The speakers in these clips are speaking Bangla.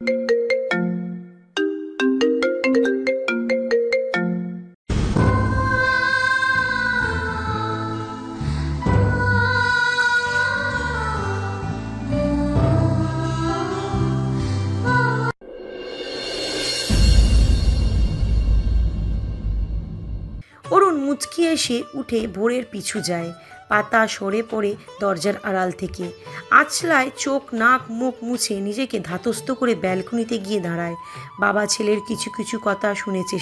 অরুণ মুচকি এসে উঠে ভোরের পিছু যায়। পাতা সরে পড়ে দরজার আড়াল থেকে। আঁচলায় চোখ নাক মুখ মুছে নিজেকে ধাতস্থ করে ব্যালকনিতে গিয়ে দাঁড়ায়। বাবা ছেলের কিছু কিছু কথা শুনেছে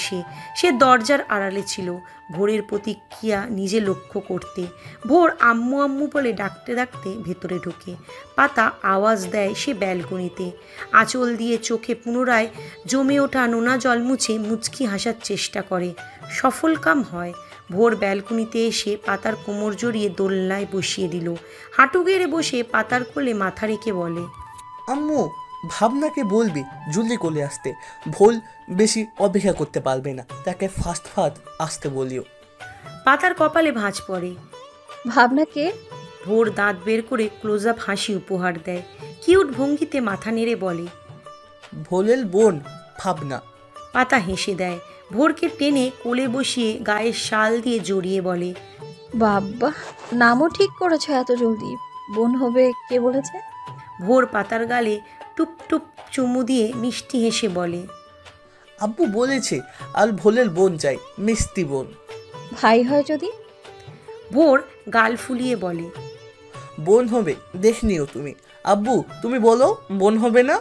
সে দরজার আড়ালে ছিল, ভোরের প্রতিক্রিয়া নিজে লক্ষ্য করতে। ভোর আম্মু আম্মু বলে ডাকতে ডাকতে ভেতরে ঢোকে। পাতা আওয়াজ দেয় সে ব্যালকনিতে। আঁচল দিয়ে চোখে পুনরায় জমে ওঠা নোনা জল মুছে মুচকি হাসার চেষ্টা করে। সফল কাম হয়। ভোর ব্যালকনিতে এসে পাতার কোমর জড়িয়ে দোলনায় বসিয়ে দিল। হাঁটু গেড়ে বসে পাতার কোলে মাথা রেখে বলে, আম্মু, ভাবনাকে বলবি জলদি কোলে আসতে। ভোল বেশি অপেক্ষা করতে পারবে না, তাকে ফাস্ট আসতে বলিও। পাতার কপালে ভাঁজ পড়ে। ভাবনাকে? ভোর দাঁত বের করে ক্লোজ আপ হাসি উপহার দেয়। কিউট ভঙ্গিতে মাথা নেড়ে বলে, ভোলের বোন ভাবনা। পাতা হেসে দেয়। ভোরকে টেনে কোলে বসিয়ে গায়ের শাল দিয়ে জড়িয়ে বলে, বাবা, নামও ঠিক করেছ এত জলদি। বোন হবে কে বলেছে? ভোর পাতার গালে টুপ টুপ চুমু দিয়ে মিষ্টি হেসে বলে, আব্বু বলেছে আর ভোলের বোন চাই, মিষ্টি বোন। ভাই হয় যদি? ভোর গাল ফুলিয়ে বলে, বোন হবে, দেখনিও তুমি। আব্বু তুমি বলো, বোন হবে না?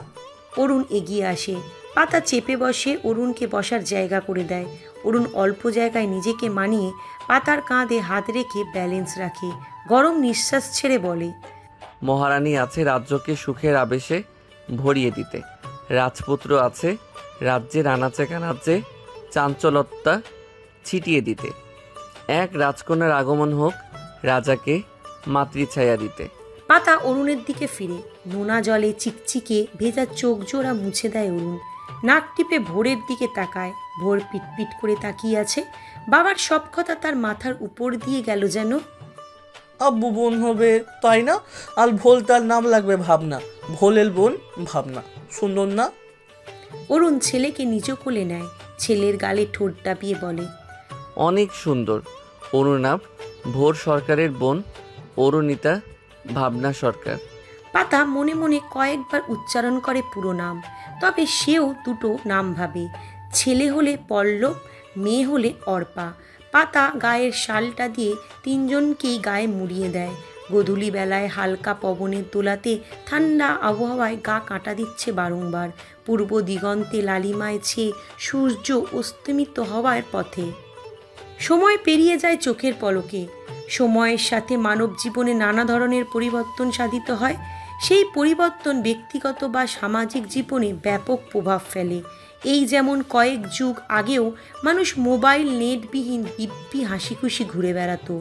অরুণ এগিয়ে আসে। পাতা চেপে বসে অরুণকে বসার জায়গা করে দেয়। অরুণ অল্প জায়গায় নিজেকে মানিয়ে পাতার কাঁধে হাত রেখে ব্যালেন্স রাখে। গরম নিঃশ্বাস ছেড়ে বলে, মহারানী আছে রাজ্যকে সুখের আবেশে ভরিয়ে দিতে, রাজপুত্র আছে রাজ্যের আনাচে কানাচে চাঞ্চলতা ছিটিয়ে দিতে। এক রাজকন্যার আগমন হোক রাজাকে মাতৃছায়া দিতে। পাতা অরুণের দিকে ফিরে। নোনা জলে চিকচিকে ভেজা চোখ জোড়া মুছে দেয় অরুণ। নাক টিপে ভোরের দিকে তাকায়। ভোর পিটপিট করে তাকিয়ে আছে। বাবার সব কথা তার মাথার উপর দিয়ে গেল যেন। আব্বু বোন হবে, তাই না? আর ভোল তার নাম লাগবে ভাবনা। ভোলের বোন ভাবনা, সুন্দর না? অরুণ ছেলেকে নিজ কোলে নেয়। ছেলের গালে ঠোঁট দাবিয়ে বলে, অনেক সুন্দর। অরুণাভ ভোর সরকারের বোন অরুণিতা ভাবনা সরকার। পাতা মনে মনে কয়েকবার উচ্চারণ করে পুরো নাম। তবে সেও দুটো নাম ভাবে, ছেলে হলে পল্লব, মেয়ে হলে অর্পা। পাতা গায়ের শালটা দিয়ে তিনজনকেই গায়ে মুড়িয়ে দেয়। গোধূলি বেলায় হালকা পবনের দোলাতে ঠান্ডা আবহাওয়ায় গা কাঁটা দিচ্ছে বারংবার। পূর্ব দিগন্তে লালিমায় ছেয়ে সূর্য অস্তমিত হওয়ার পথে। সময় পেরিয়ে যায় চোখের পলকে। সময়ের সাথে মানব জীবনে নানা ধরনের পরিবর্তন সাধিত হয়। সেই পরিবর্তন ব্যক্তিগত বা সামাজিক জীবনে ব্যাপক প্রভাব ফেলে। এই যেমন কয়েক যুগ আগেও মানুষ মোবাইল নেটবিহীন দিব্যি হাসি খুশি ঘুরে বেড়াতো।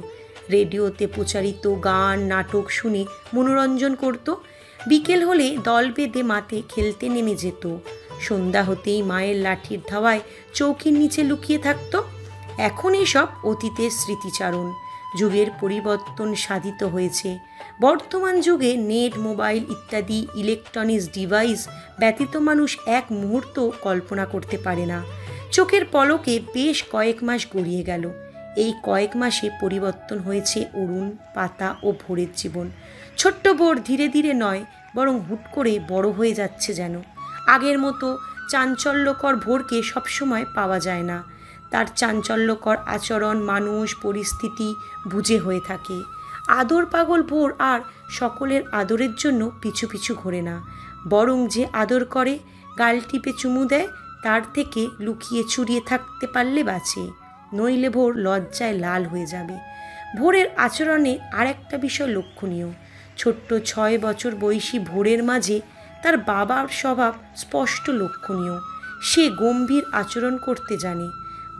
রেডিওতে প্রচারিত গান নাটক শুনে মনোরঞ্জন করত। বিকেল হলে দল বেঁধে মাঠে খেলতে নেমে যেত। সন্ধ্যা হতেই মায়ের লাঠির ধাওয়ায় চৌকির নিচে লুকিয়ে থাকত। এখন এসব অতীতের স্মৃতিচারণ। যুগের পরিবর্তন সাধিত হয়েছে। বর্তমান যুগে নেট, মোবাইল ইত্যাদি ইলেকট্রনিক্স ডিভাইস ব্যতীত মানুষ এক মুহূর্ত কল্পনা করতে পারে না। চোখের পলকে বেশ কয়েক মাস গড়িয়ে গেল। এই কয়েক মাসে পরিবর্তন হয়েছে অরুণ, পাতা ও ভোরের জীবন। ছোট্ট ভোর ধীরে ধীরে নয়, বরং হুট করে বড় হয়ে যাচ্ছে যেন। আগের মতো চাঞ্চল্যকর ভোরকে সবসময় পাওয়া যায় না। তার চাঞ্চল্যকর আচরণ মানুষ পরিস্থিতি বুঝে হয়ে থাকে। আদর পাগল ভোর আর সকলের আদরের জন্য পিছু পিছু ঘোরে না, বরং যে আদর করে, গাল টিপে চুমু দেয়, তার থেকে লুকিয়ে চুরিয়ে থাকতে পারলে বাঁচে, নইলে ভোর লজ্জায় লাল হয়ে যাবে। ভোরের আচরণে আর একটা বিষয় লক্ষণীয়। ছোট্ট 6 বছর বয়সী ভোরের মাঝে তার বাবার স্বভাব স্পষ্ট লক্ষণীয়। সে গম্ভীর আচরণ করতে জানে,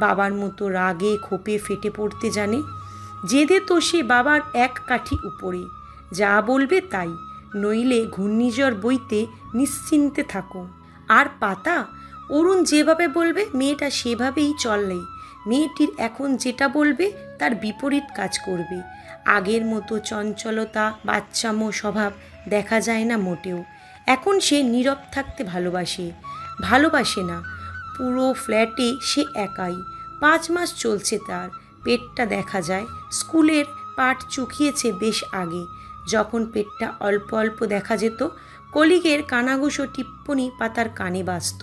বাবার মতো রাগে ক্ষোভে ফেটে পড়তে জানে। জেদে তো সে বাবার এক কাঠি উপরে, যা বলবে তাই, নইলে ঘূর্ণিঝড় বইতে নিশ্চিন্তে থাকো। আর পাতা, অরুণ যেভাবে বলবে মেয়েটা সেভাবেই চললে। মেয়েটির এখন যেটা বলবে তার বিপরীত কাজ করবে। আগের মতো চঞ্চলতা বাচ্চামো স্বভাব দেখা যায় না মোটেও। এখন সে নীরব থাকতে ভালোবাসে না। পুরো ফ্ল্যাটে সে একাই। 5 মাস চলছে তার। পেটটা দেখা যায়। স্কুলের পাঠ চুকিয়েছে বেশ আগে। যখন পেটটা অল্প অল্প দেখা যেত, কলিগের কানাঘুষো টিপ্পনি পাতার কানে বাজত।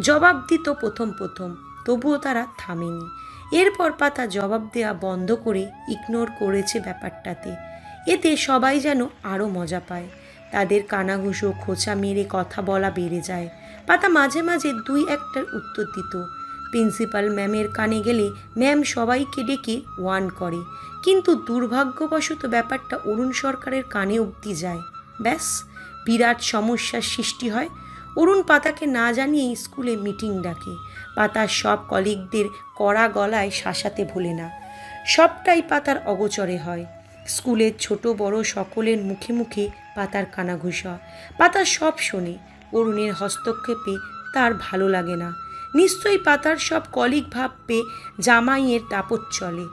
জবাব দিত প্রথম, তবুও তারা থামেনি। এরপর পাতা জবাব দেওয়া বন্ধ করে ইগনোর করেছে ব্যাপারটাতে। এতে সবাই যেন আরও মজা পায়। তাদের কানাঘুষো খোঁচা মেরে কথা বলা বেড়ে যায়। পাতা মাঝে মাঝে 2-1টার উত্তর দিত। প্রিন্সিপাল ম্যামের কানে গেলে ম্যাম সবাইকে ডেকে ওয়ার্ন করে, কিন্তু দুর্ভাগ্যবশত ব্যাপারটা অরুণ সরকারের কানে অবধি যায়। ব্যাস, বিরাট সমস্যার সৃষ্টি হয়। অরুণ পাতাকে না জানিয়েই স্কুলে মিটিং ডাকে। পাতার সব কলিগদের কড়া গলায় শাসাতে ভোলে না। সবটাই পাতার অগোচরে হয়। স্কুলের ছোট বড় সকলের মুখে মুখে পাতার কানাঘুষা। পাতা সব শোনে। অরুণের হস্তক্ষেপে তার ভালো লাগে না। নিশ্চয়ই পাতার সব কলিগ ভাববে জামাইয়ের দাপট চলে।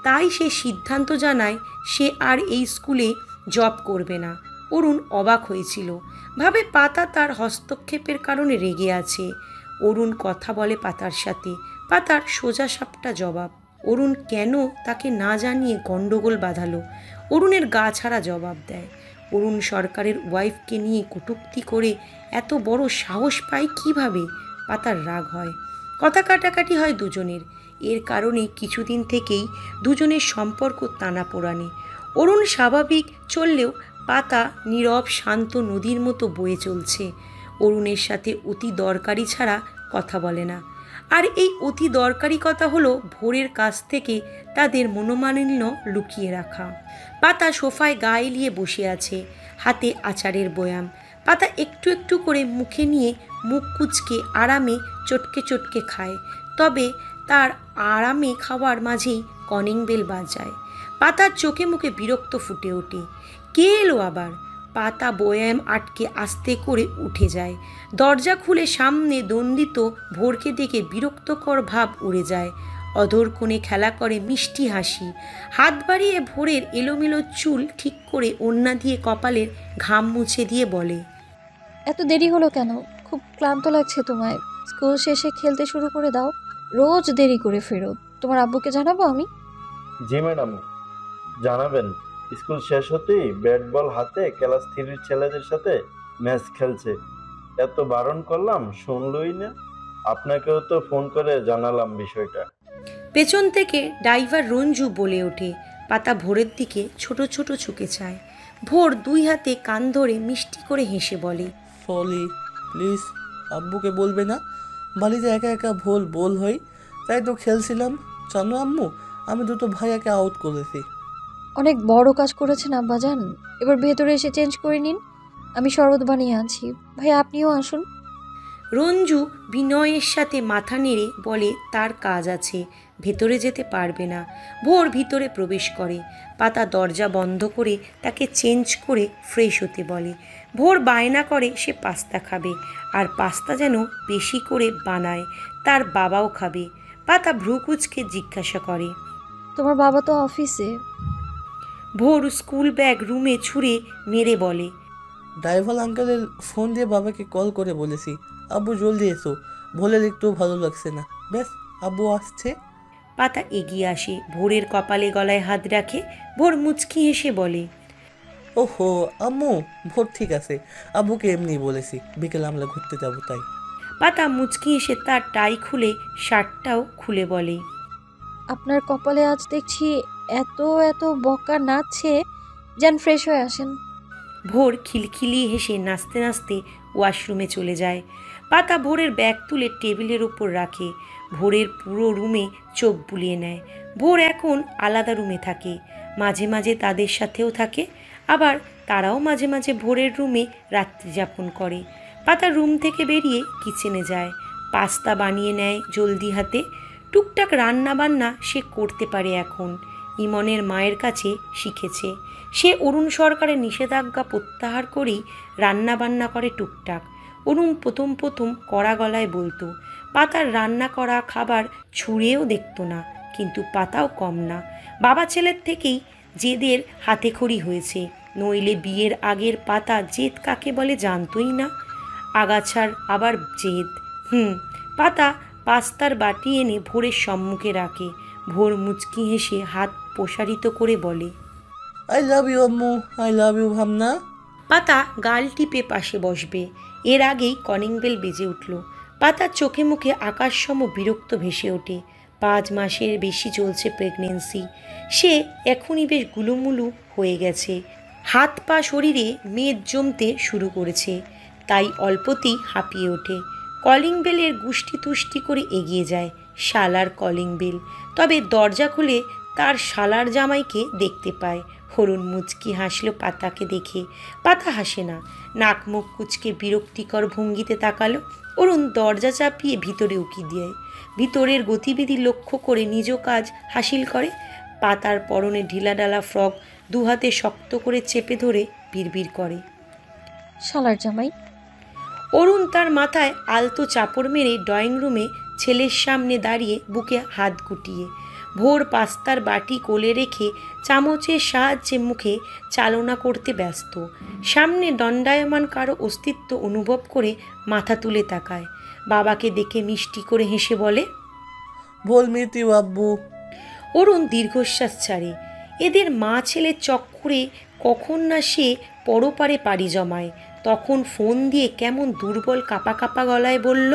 তাই সে সিদ্ধান্ত জানায় সে আর এই স্কুলে জব করবে না। অরুণ অবাক হয়েছিল। ভাবে পাতা তার হস্তক্ষেপের কারণে রেগে আছে। অরুণ কথা বলে পাতার সাথে। পাতার সোজা সাপটা জবাব। অরুণ কেন তাকে না জানিয়ে গণ্ডগোল বাঁধালো। অরুণের গা ছাড়া জবাব দেয়। অরুণ সরকারের ওয়াইফকে নিয়ে কটূক্তি করে এত বড় সাহস পায় কিভাবে? পাতার রাগ হয়। কথা কাটাকাটি হয় দুজনের। এর কারণে কিছুদিন থেকেই দুজনের সম্পর্ক টানাপোড়েনে। অরুণ স্বাভাবিক চললেও পাতা নীরব শান্ত নদীর মতো বয়ে চলছে। অরুণের সাথে অতি দরকারি ছাড়া কথা বলে না। আর এই অতি দরকারি কথা হলো ভোরের কাছ থেকে তাদের মনোমালিন্য লুকিয়ে রাখা। পাতা সোফায় গা এলিয়ে বসে আছে, হাতে আচারের বয়াম। পাতা একটু একটু করে মুখে নিয়ে মুখ কুঁচকে আরামে চটকে খায়। তবে তার আরামে খাওয়ার মাঝেই কলিং বেল বাজায়। পাতার চোখে মুখে বিরক্ত ফুটে ওঠে। কে এলো আবার? পাতা বয়াম আটকে আস্তে করে উঠে যায়। দরজা খুলে সামনে দণ্ডিত ভোরকে দেখে বিরক্তকর ভাব উড়ে যায়। অধর কোণে খেলা করে মিষ্টি হাসি। হাত বাড়িয়ে ভোরের এলোমেলো চুল ঠিক করে ওড়না দিয়ে কপালের ঘাম মুছে দিয়ে বলে, এত দেরি হলো কেন? খুব ক্লান্ত লাগছে তোমায়? স্কুল শেষে খেলতে শুরু করে দাও। রোজ দেরি করে ফেরো। তোমার আব্বুকে জানাবো আমি? জি ম্যাডাম, জানাবেন। স্কুল শেষ হতেই ব্যাট বল হাতে ক্লাস 3-র ছেলেদের সাথে ম্যাচ খেলছে। এত বারণ করলাম, শুনলই না। আপনাকেও তো ফোন করে জানালাম বিষয়টা। পেছন থেকে ড্রাইভার রঞ্জু বলে ওঠে। পাতা ভোরের দিকে ছোট ছোট চোখে চায়। ভোর 2 হাতে কান ধরে মিষ্টি করে হেসে বলে, সরি, প্লিজ আব্বুকে বলবে না। বাড়িতে একা একা বল হই, তাই তো খেলছিলাম। জানো আম্মু, আমি দুটো ভাইয়াকে আউট করেছি। অনেক বড় কাজ করেছেন আব্বাজান। এবার ভেতরে এসে চেঞ্জ করে নিন। আমি শরবত বানিয়ে আনছি। ভাই আপনিও আসুন। রঞ্জু বিনয়ের সাথে মাথা নেড়ে বলে তার কাজ আছে, ভেতরে যেতে পারবে না। ভোর ভিতরে প্রবেশ করে। পাতা দরজা বন্ধ করে তাকে চেঞ্জ করে ফ্রেশ হতে বলে। ভোর বায়না করে সে পাস্তা খাবে, আর পাস্তা যেন বেশি করে বানায়, তার বাবাও খাবে। পাতা ভ্রু কুঁচকে জিজ্ঞাসা করে, তোমার বাবা তো অফিসে। ভোর স্কুল ব্যাগ রুমে ছুঁড়ে মেরে বলে, ড্রাইভার আঙ্কেলের ফোন দিয়ে বাবাকে কল করে বলেছি, আব্বু জলদি এসো। ভোলের একটু ভালো লাগছে না। ব্যাস, আব্বু আসছে। পাতা এগিয়ে আসে, ভোরের কপালে গলায় হাত রাখে। ভোর মুচকি হেসে বলে, ওহো আম্মু, ভোর ঠিক আছে। আব্বুকে এমনি বলেছি বিকেলে আমরা ঘুরতে যাবো তাই। পাতা মুচকি এসে তার টাই খুলে শার্টটাও খুলে বলে, আপনার কপালে আজ দেখছি এত এত বকা নাচছে। যান ফ্রেশ হয়ে আসেন। ভোর খিলখিলিয়ে হেসে নাচতে নাচতে ওয়াশরুমে চলে যায়। পাতা ভোরের ব্যাগ তুলে টেবিলের ওপর রাখে। ভোরের পুরো রুমে চোখ বুলিয়ে নেয়। ভোর এখন আলাদা রুমে থাকে। মাঝে মাঝে তাদের সাথেও থাকে, আবার তারাও মাঝে মাঝে ভোরের রুমে রাত্রি যাপন করে। পাতা রুম থেকে বেরিয়ে কিচেনে যায়। পাস্তা বানিয়ে নেয় জলদি হাতে। টুকটাক রান্না বান্না সে করতে পারে এখন। ইমনের মায়ের কাছে শিখেছে। সে অরুণ সরকারের নিষেধাজ্ঞা প্রত্যাহার করেই রান্না বান্না করে টুকটাক। অরুণ প্রথম কড়া গলায় বলতো, পাতার রান্না করা খাবার ছুঁড়েও দেখতো না, কিন্তু পাতাও কম না। বাবা ছেলের থেকেই জেদের হাতেখড়ি হয়েছে। নইলে বিয়ের আগের পাতা জেদ কাকে বলে জানতই না। আগাছার আবার জেদ। পাতা পাস্তার বাটি এনে ভোরের সম্মুখে রাখে। ভোর মুচকি হেসে হাত প্রসারিত করে বলে, আই লাভ ইউ আম্মু, আই লাভ ইউ ভাবনা। পাতা গাল টিপে পাশে বসবে। এর আগেই কলিং বেল বেজে উঠল। পাতার চোখে মুখে আকাশসম বিরক্ত ভেসে ওঠে। 5 মাসের বেশি চলছে প্রেগনেন্সি। সে এখনই বেশ গুলুমুলু হয়ে গেছে। হাত পা শরীরে মেদ জমতে শুরু করেছে, তাই অল্পতেই হাঁপিয়ে ওঠে। কলিং বেলের গুষ্টি তুষ্টি করে এগিয়ে যায়। শালার কলিং বেল। তবে দরজা খুলে তার শালার জামাইকে দেখতে পায়। হরুণ মুচকি হাসল পাতাকে দেখে। পাতা হাসে না, নাক মুখ কুচকে বিরক্তিকর ভঙ্গিতে তাকালো। অরুণ দরজা চাপিয়ে ভিতরে উকি দেয়। ভিতরের গতিবিধি লক্ষ্য করে নিজ কাজ হাসিল করে। পাতার পরনে ঢিলাঢালা ফ্রক দুহাতে শক্ত করে চেপে ধরে বিড়বিড় করে, শালার জামাই। অরুণ তার মাথায় আলতো চাপড় মেরে ড্রয়িং রুমে ছেলের সামনে দাঁড়িয়ে বুকে হাত গুটিয়ে ভোর পাস্তার বাটি কোলে রেখে চামচের সাহায্যে মুখে চালনা করতে ব্যস্ত। সামনে দণ্ডায়মান কারো অস্তিত্ব অনুভব করে মাথা তুলে তাকায়। বাবাকে দেখে মিষ্টি করে হেসে বলে, বল মিতি আব্বু। অরুণ দীর্ঘশ্বাস ছাড়ে। এদের মা ছেলের চক্করে কখন না সে পরপারে পাড়ি জমায়। তখন ফোন দিয়ে কেমন দুর্বল কাপা কাপা গলায় বলল,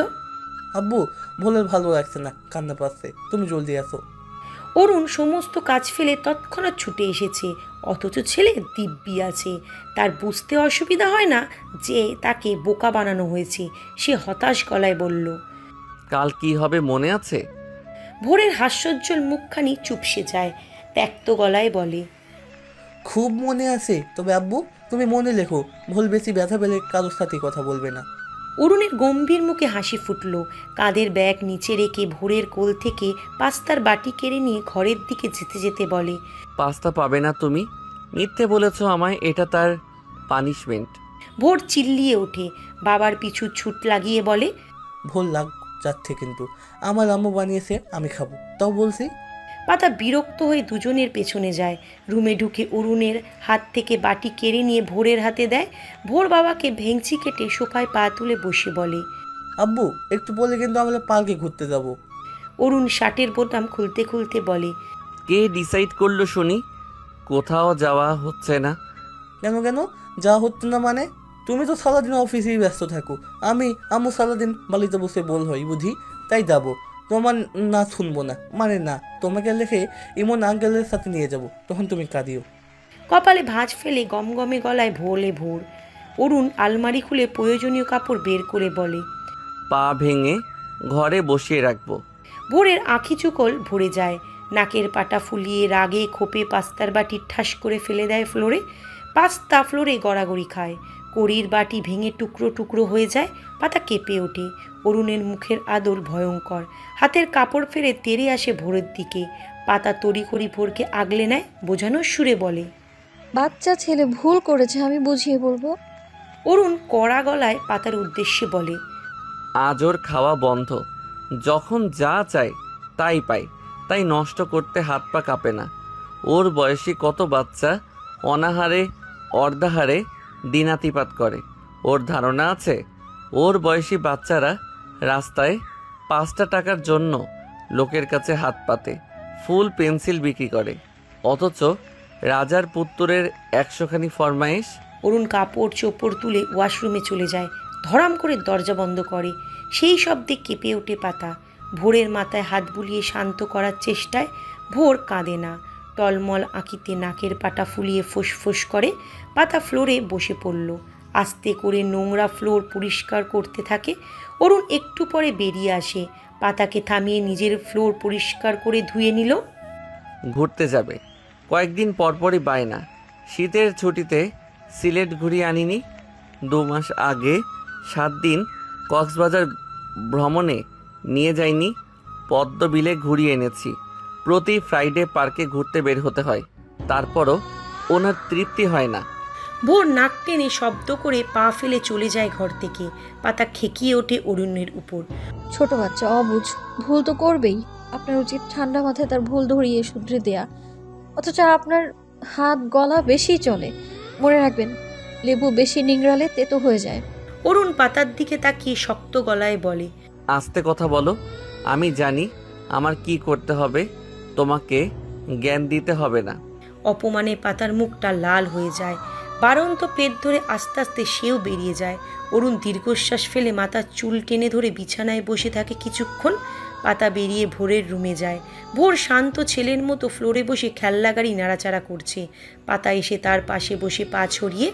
আব্বু ভোলের ভালো লাগছে না, কান্না পাচ্ছে, তুমি জলদি আসো। অরুণ সমস্ত কাজ ফেলে তৎক্ষণাৎ ছুটে এসেছে। অথচ ছেলে দিব্যি আছে। তার বুঝতে অসুবিধা হয় না যে তাকে বোকা বানানো হয়েছে। সে হতাশ গলায় বলল, কাল কি হবে মনে আছে? ভোরের হাস্যোজ্জ্বল মুখখানি চুপসে যায়। ত্যক্ত গলায় বলে, খুব মনে আছে। তবে আব্বু তুমি মনে লেখো, ভুল বেশি ব্যথা পেলে কারোর সাথে কথা বলবে না। অরুণের গম্ভীর মুখে হাসি ফুটল। কাঁধের ব্যাগ নিচে রেখে ভোরের কোল থেকে পাস্তার বাটি কেড়ে নিয়ে ঘরের দিকে যেতে যেতে বলে, পাস্তা পাবে না তুমি, মিথ্যে বলেছ আমায়, এটা তার পানিশমেন্ট। ভোর চিল্লিয়ে ওঠে। বাবার পিছু ছুট লাগিয়ে বলে, ভুল লাগ যাচ্ছে, কিন্তু আমার আম্মু বানিয়েছে, আমি খাবো, তাও বলছি। পাতা বিরক্ত হয়ে দুজনের পেছনে যায়। রুমে ঢুকে অরুণের হাত থেকে বাটি কেড়ে নিয়ে ভোরের হাতে দেয়। ভোর বাবাকে ভেঙচি কেটে সোফায় পা তুলে বসে বলে, আব্বু একটু বলে কিন্তু আমরা পার্কে ঘুরতে যাব। অরুণ শার্টের বোতাম খুলতে খুলতে বলে, কে ডিসাইড করলো শুনি? কোথাও যাওয়া হচ্ছে না? কেন কেন যা হচ্ছে না মানে? তুমি তো সারাদিন অফিসেই ব্যস্ত থাকো, আমি আম্মু সারাদিন বালিতে বসে বল হই বুঝি, তাই যাবো। তোমার না শুনবো না মানে না, তোমাকে লেখে ইমন আঙ্কেলের সাথে নিয়ে যাব, তখন তুমি কাঁদিও। কপালে ভাঁজ ফেলে গমগমে গলায় ভোলে ভোর। অরুণ আলমারি খুলে প্রয়োজনীয় কাপড় বের করে বলে, পা ভেঙে ঘরে বসিয়ে রাখবো। ভোরের আঁখি চুকল ভরে যায়। নাকের পাটা ফুলিয়ে রাগে খোপে পাস্তার বাটি ঠাস করে ফেলে দেয় ফ্লোরে। পাস্তা ফ্লোরে গড়াগড়ি খায়। কড়ির বাটি ভেঙে টুকরো টুকরো হয়ে যায়। পাতা কেঁপে ওঠে। অরুণের মুখের আদর ভয়ঙ্কর। হাতের কাপড় ফেলে তেড়ে আসে ভোরের দিকে। পাতা তড়িঘড়ি ভোরকে আগলে নেয়, বোঝানোর সুরে বলে, বাচ্চা ছেলে ভুল করেছে, আমি বুঝিয়ে বলবো। অরুণ কড়া গলায় পাতার উদ্দেশ্যে বলে, আজ ওর খাওয়া বন্ধ, যখন যা চায় তাই পাই, তাই নষ্ট করতে হাত পা কাঁপে না। ওর বয়সী কত বাচ্চা অনাহারে অর্ধাহারে দিনাতিপাত করে। ওর ধারণা আছে ওর বয়সী বাচ্চারা রাস্তায় 5টা টাকার জন্য লোকের কাছে হাত পাতে, ফুল পেন্সিল বিক্রি করে, অথচ রাজার পুত্তরের 100খানি ফরমাইশ। অরুণ কাপড় চোপড় তুলে ওয়াশরুমে চলে যায়। ধরাম করে দরজা বন্ধ করে। সেই শব্দে কেঁপে ওঠে পাতা। ভোরের মাথায় হাত বুলিয়ে শান্ত করার চেষ্টায়। ভোর কাঁদে না। টলমল আঁকিতে নাকের পাটা ফুলিয়ে ফোঁস করে। পাতা ফ্লোরে বসে পড়ল। আস্তে করে নোংরা ফ্লোর পরিষ্কার করতে থাকে। অরুণ একটু পরে বেরিয়ে আসে। পাতাকে থামিয়ে নিজের ফ্লোর পরিষ্কার করে ধুয়ে নিল। ঘুরতে যাবে, কয়েকদিন পরপরই বায়না। শীতের ছুটিতে সিলেট ঘুরিয়ে আনিনি? 2 মাস আগে 7 দিন কক্সবাজার ভ্রমণে নিয়ে যাইনি? পদ্ম বিলে ঘুরিয়ে এনেছি। প্রতি ফ্রাইডে পার্কে ঘুরতে বের হতে হয়, তারপরও ওনার তৃপ্তি হয় না। ভোর নাক টেনে শব্দ করে পা ফেলে চলে যায় ঘর থেকে। পাতা খেকিয়ে ওঠে অরুণের উপর। ছোট বাচ্চা, অবুঝ, ভুল তো করবেই। আপনার উচিত ঠান্ডা মাথায় তার ভুল ধরিয়ে শুধরে দেয়া, অথচ আপনার হাত গলা বেশি চলে। মনে রাখবেন, লেবু বেশি নিংড়ালে তেতো হয়ে যায়। অরুণ পাতার দিকে তাকিয়ে শক্ত গলায় বলে, আস্তে কথা বলো। আমি জানি আমার কি করতে হবে, তোমাকে জ্ঞান দিতে হবে না। অপমানে পাতার মুখটা লাল হয়ে যায়। বারন্ত পেট ধরে আস্তে আস্তে সেও বেরিয়ে যায়। অরুণ দীর্ঘশ্বাস ফেলে মাথার চুল টেনে ধরে বিছানায় বসে থাকে কিছুক্ষণ। পাতা বেরিয়ে ভোরের রুমে যায়। ভোর শান্ত ছেলের মতো ফ্লোরে বসে খেলনা গাড়ি নাড়াচাড়া করছে। পাতা এসে তার পাশে বসে পা ছড়িয়ে।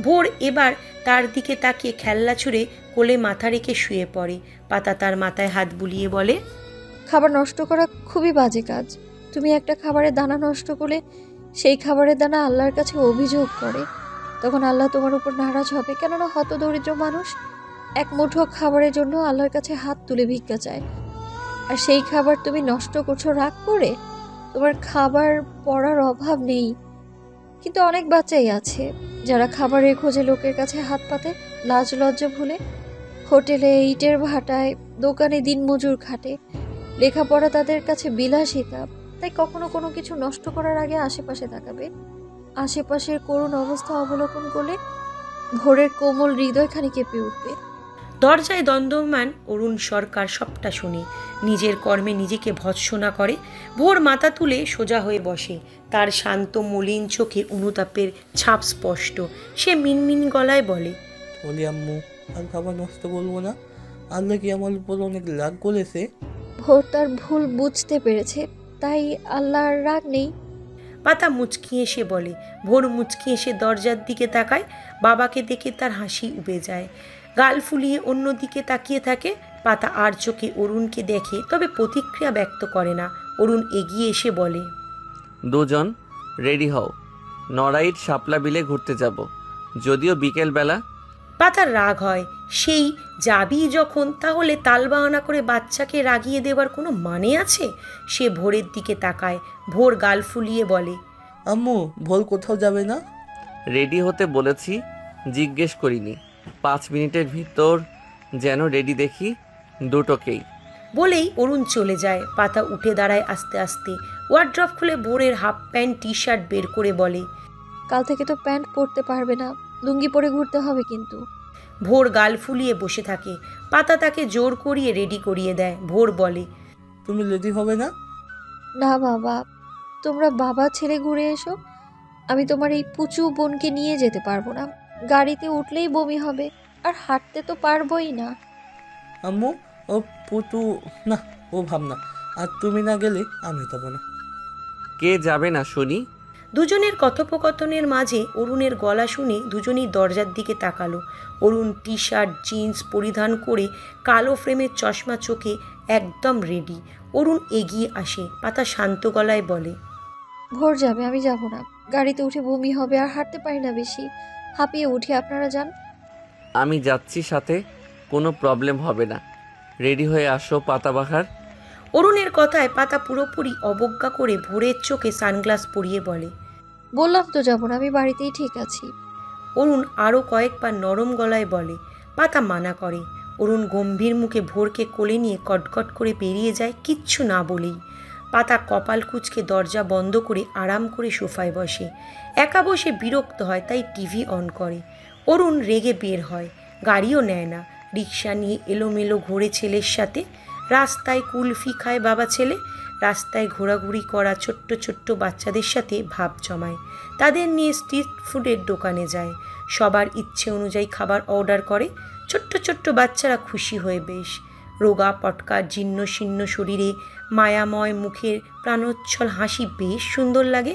ভোর এবার তার দিকে তাকিয়ে খেলনা ছুঁড়ে কোলে মাথা রেখে শুয়ে পড়ে। পাতা তার মাথায় হাত বুলিয়ে বলে, খাবার নষ্ট করা খুবই বাজে কাজ। তুমি একটা খাবারের দানা নষ্ট করলে সেই খাবারের দানা আল্লাহর কাছে অভিযোগ করে, তখন আল্লাহ তোমার উপর নারাজ হবে। কেননা হতদরিদ্র মানুষ এক মুঠো খাবারের জন্য আল্লাহর কাছে হাত তুলে ভিক্ষা চায়, আর সেই খাবার তুমি নষ্ট করছো রাগ করে। তোমার খাবার পড়ার অভাব নেই, কিন্তু অনেক বাচ্চাই আছে যারা খাবারের খোঁজে লোকের কাছে হাত পাতে, লাজ লজ্জা ভুলে। হোটেলে, ইটের ভাটায়, দোকানে দিনমজুর খাটে। লেখাপড়া তাদের কাছে বিলাসিতা। তাই কখনো কোনো কিছু নষ্ট করার আগে আশেপাশে তাকাবে। আশেপাশের করুণ অবস্থা অবলোকন করলে ভোরের কোমল হৃদয়খানি কেঁপে উঠবে। দরজায় দণ্ডমান অরুণ সরকার সবটা শুনে নিজের কর্মে নিজেকে ভৎসনা করে। ভোর মাথা তুলে সোজা হয়ে বসে। তার শান্ত মলিন চোখে অনুতাপের ছাপ স্পষ্ট। সে মিনমিন গলায় বলে, বলি আম্মু, আর খাবার নষ্ট করবো না। আল্লাহ কি আমার উপর অনেক রাগ করেছে? ভোর তার ভুল বুঝতে পেরেছে, তাই আল্লাহর রাগ নেই। পাতা মুচকি এসে বলে। ভোর মুচকি এসে দরজার দিকে তাকায়। বাবাকে দেখে তার হাসি উবে যায়। গাল ফুলিয়ে অন্য দিকে তাকিয়ে থাকে। পাতা আর চোখে অরুণকে দেখে, তবে প্রতিক্রিয়া ব্যক্ত করে না। অরুণ এগিয়ে এসে বলে, দুজন রেডি হও, নড়াইট শাপলা বিলে ঘুরতে যাব, যদিও বিকেলবেলা। পাতার রাগ হয়। সেই যাবি যখন, তাহলে তালবাহানা করে বাচ্চাকে রাগিয়ে দেবার কোনো মানে আছে? সে ভোরের দিকে তাকায়। ভোর গাল ফুলিয়ে বলে, আম্মু, ভোল কোথাও যাবে না? রেডি হতে বলেছি, জিজ্ঞেস করিনি। 5 মিনিটের ভিতর যেন রেডি দেখি দুটোকেই। বলেই অরুণ চলে যায়। পাতা উঠে দাঁড়ায় আস্তে আস্তে। ওয়ার্ড্রপ খুলে ভোরের হাফ প্যান্ট টি শার্ট বের করে বলে, কাল থেকে তো প্যান্ট পরতে পারবে না, লুঙ্গি পরে ঘুরতে হবে কিন্তু। ভোর গাল ফুলিয়ে বসে থাকে। পাতা তাকে জোর করিয়ে রেডি করিয়ে দেয়। ভোর বলে, তুমি রেডি হবে না? না বাবা, তোমরা বাবা ছেলে ঘুরে এসো। আমি তোমার এই পুচু বোনকে নিয়ে যেতে পারবো না। গাড়িতে উঠলেই বমি হবে, আর হাঁটতে তো পারবোই না। আম্মু, ও পুতু না, ও ভাবনা। আর তুমি না গেলে আমি যাবো না। কে যাবে না শুনি? দুজনের কথোপকথনের মাঝে অরুণের গলা শুনে দুজনেই দরজার দিকে তাকালো। অরুণ টি শার্ট জিন্স পরিধান করে কালো ফ্রেমের চশমা চোখে একদম রেডি। অরুণ এগিয়ে আসে। পাতা শান্ত গলায় বলে, ভোর যাবে, আমি যাব না। গাড়িতে উঠে বমি হবে, আর হাঁটতে পারি না বেশি, হাঁপিয়ে উঠি। আপনারা যান। আমি যাচ্ছি সাথে, কোনো প্রবলেম হবে না। রেডি হয়ে আসো পাতাবাহার। অরুণের কথায় পাতা পুরোপুরি অবজ্ঞা করে ভোরের চোখে সানগ্লাস পরিয়ে বলে, বললাম তো যাব না, আমি বাড়িতেই ঠিক আছি। অরুণ আরও কয়েকবার নরম গলায় বলে। পাতা মানা করে। অরুণ গম্ভীর মুখে ভোরকে কোলে নিয়ে কটকট করে বেরিয়ে যায়, কিচ্ছু না বলেই। পাতা কপাল কুঁচকে দরজা বন্ধ করে আরাম করে সোফায় বসে। একা বসে বিরক্ত হয়, তাই টিভি অন করে। অরুণ রেগে বের হয়। গাড়িও নেয় না। রিক্সা নিয়ে এলোমেলো ঘোরে ছেলের সাথে। রাস্তায় কুলফি খায় বাবা ছেলে। রাস্তায় ঘোরাঘুরি করা ছোট্ট ছোট্ট বাচ্চাদের সাথে ভাব জমায়। তাদের নিয়ে স্ট্রিট ফুডের দোকানে যায়। সবার ইচ্ছে অনুযায়ী খাবার অর্ডার করে। ছোট্ট ছোট্ট বাচ্চারা খুশি হয়ে বেশ। রোগা পটকা জীর্ণ শীর্ণ শরীরে মায়াময় মুখের প্রাণোচ্ছল হাসি বেশ সুন্দর লাগে।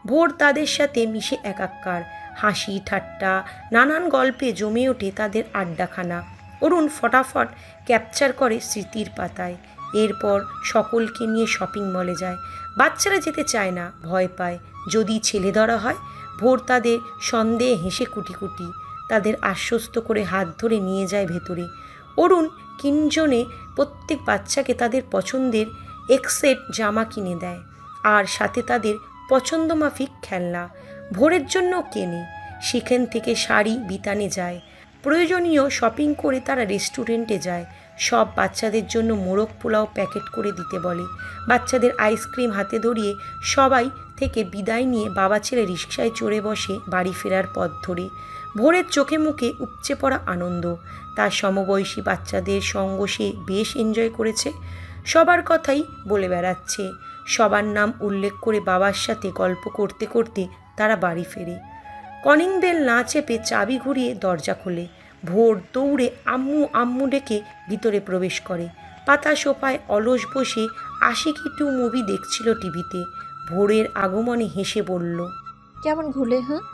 ভোর তাদের সাথে মিশে একাকার। হাসি ঠাট্টা নানান গল্পে জমে ওঠে তাদের আড্ডাখানা। অরুণ ফটাফট ক্যাপচার করে স্মৃতির পাতায়। এরপর সকলকে নিয়ে শপিং মলে যায়। বাচ্চারা যেতে চায় না, ভয় পায় যদি ছেলে ধরা হয়। ভোর তাদের সন্দেহে হেসে কুটি কুটি তাদের আশ্বস্ত করে হাত ধরে নিয়ে যায় ভেতরে। অরুণ কিঞ্জনে প্রত্যেক বাচ্চাকে তাদের পছন্দের এক্সেট জামা কিনে দেয়, আর সাথে তাদের পছন্দ মাফিক খেলনা। ভোরের জন্য কেনে। সেখান থেকে শাড়ি বিতানে যায়। প্রয়োজনীয় শপিং করে তারা রেস্টুরেন্টে যায়। সব বাচ্চাদের জন্য মোরগ পোলাও প্যাকেট করে দিতে বলে। বাচ্চাদের আইসক্রিম হাতে ধরিয়ে সবাই থেকে বিদায় নিয়ে বাবা ছেলে রিকশায় চড়ে বসে বাড়ি ফেরার পথ ধরে। ভোরের চোখে মুখে উপচে পড়া আনন্দ। তার সমবয়সী বাচ্চাদের সঙ্গ সে বেশ এনজয় করেছে। সবার কথাই বলে বেড়াচ্ছে। সবার নাম উল্লেখ করে বাবার সাথে গল্প করতে করতে তারা বাড়ি ফেরে। কলিং বেল না চেপে চাবি ঘুরিয়ে দরজা খোলে। ভোর দৌড়ে আম্মু আম্মু ডেকে ভিতরে প্রবেশ করে। পাতা সোফায় অলস বসে আশিকি 2 মুভি দেখছিল টিভিতে। ভোরের আগমনে হেসে বলল, কেমন ঘুরলে? হ্যাঁ,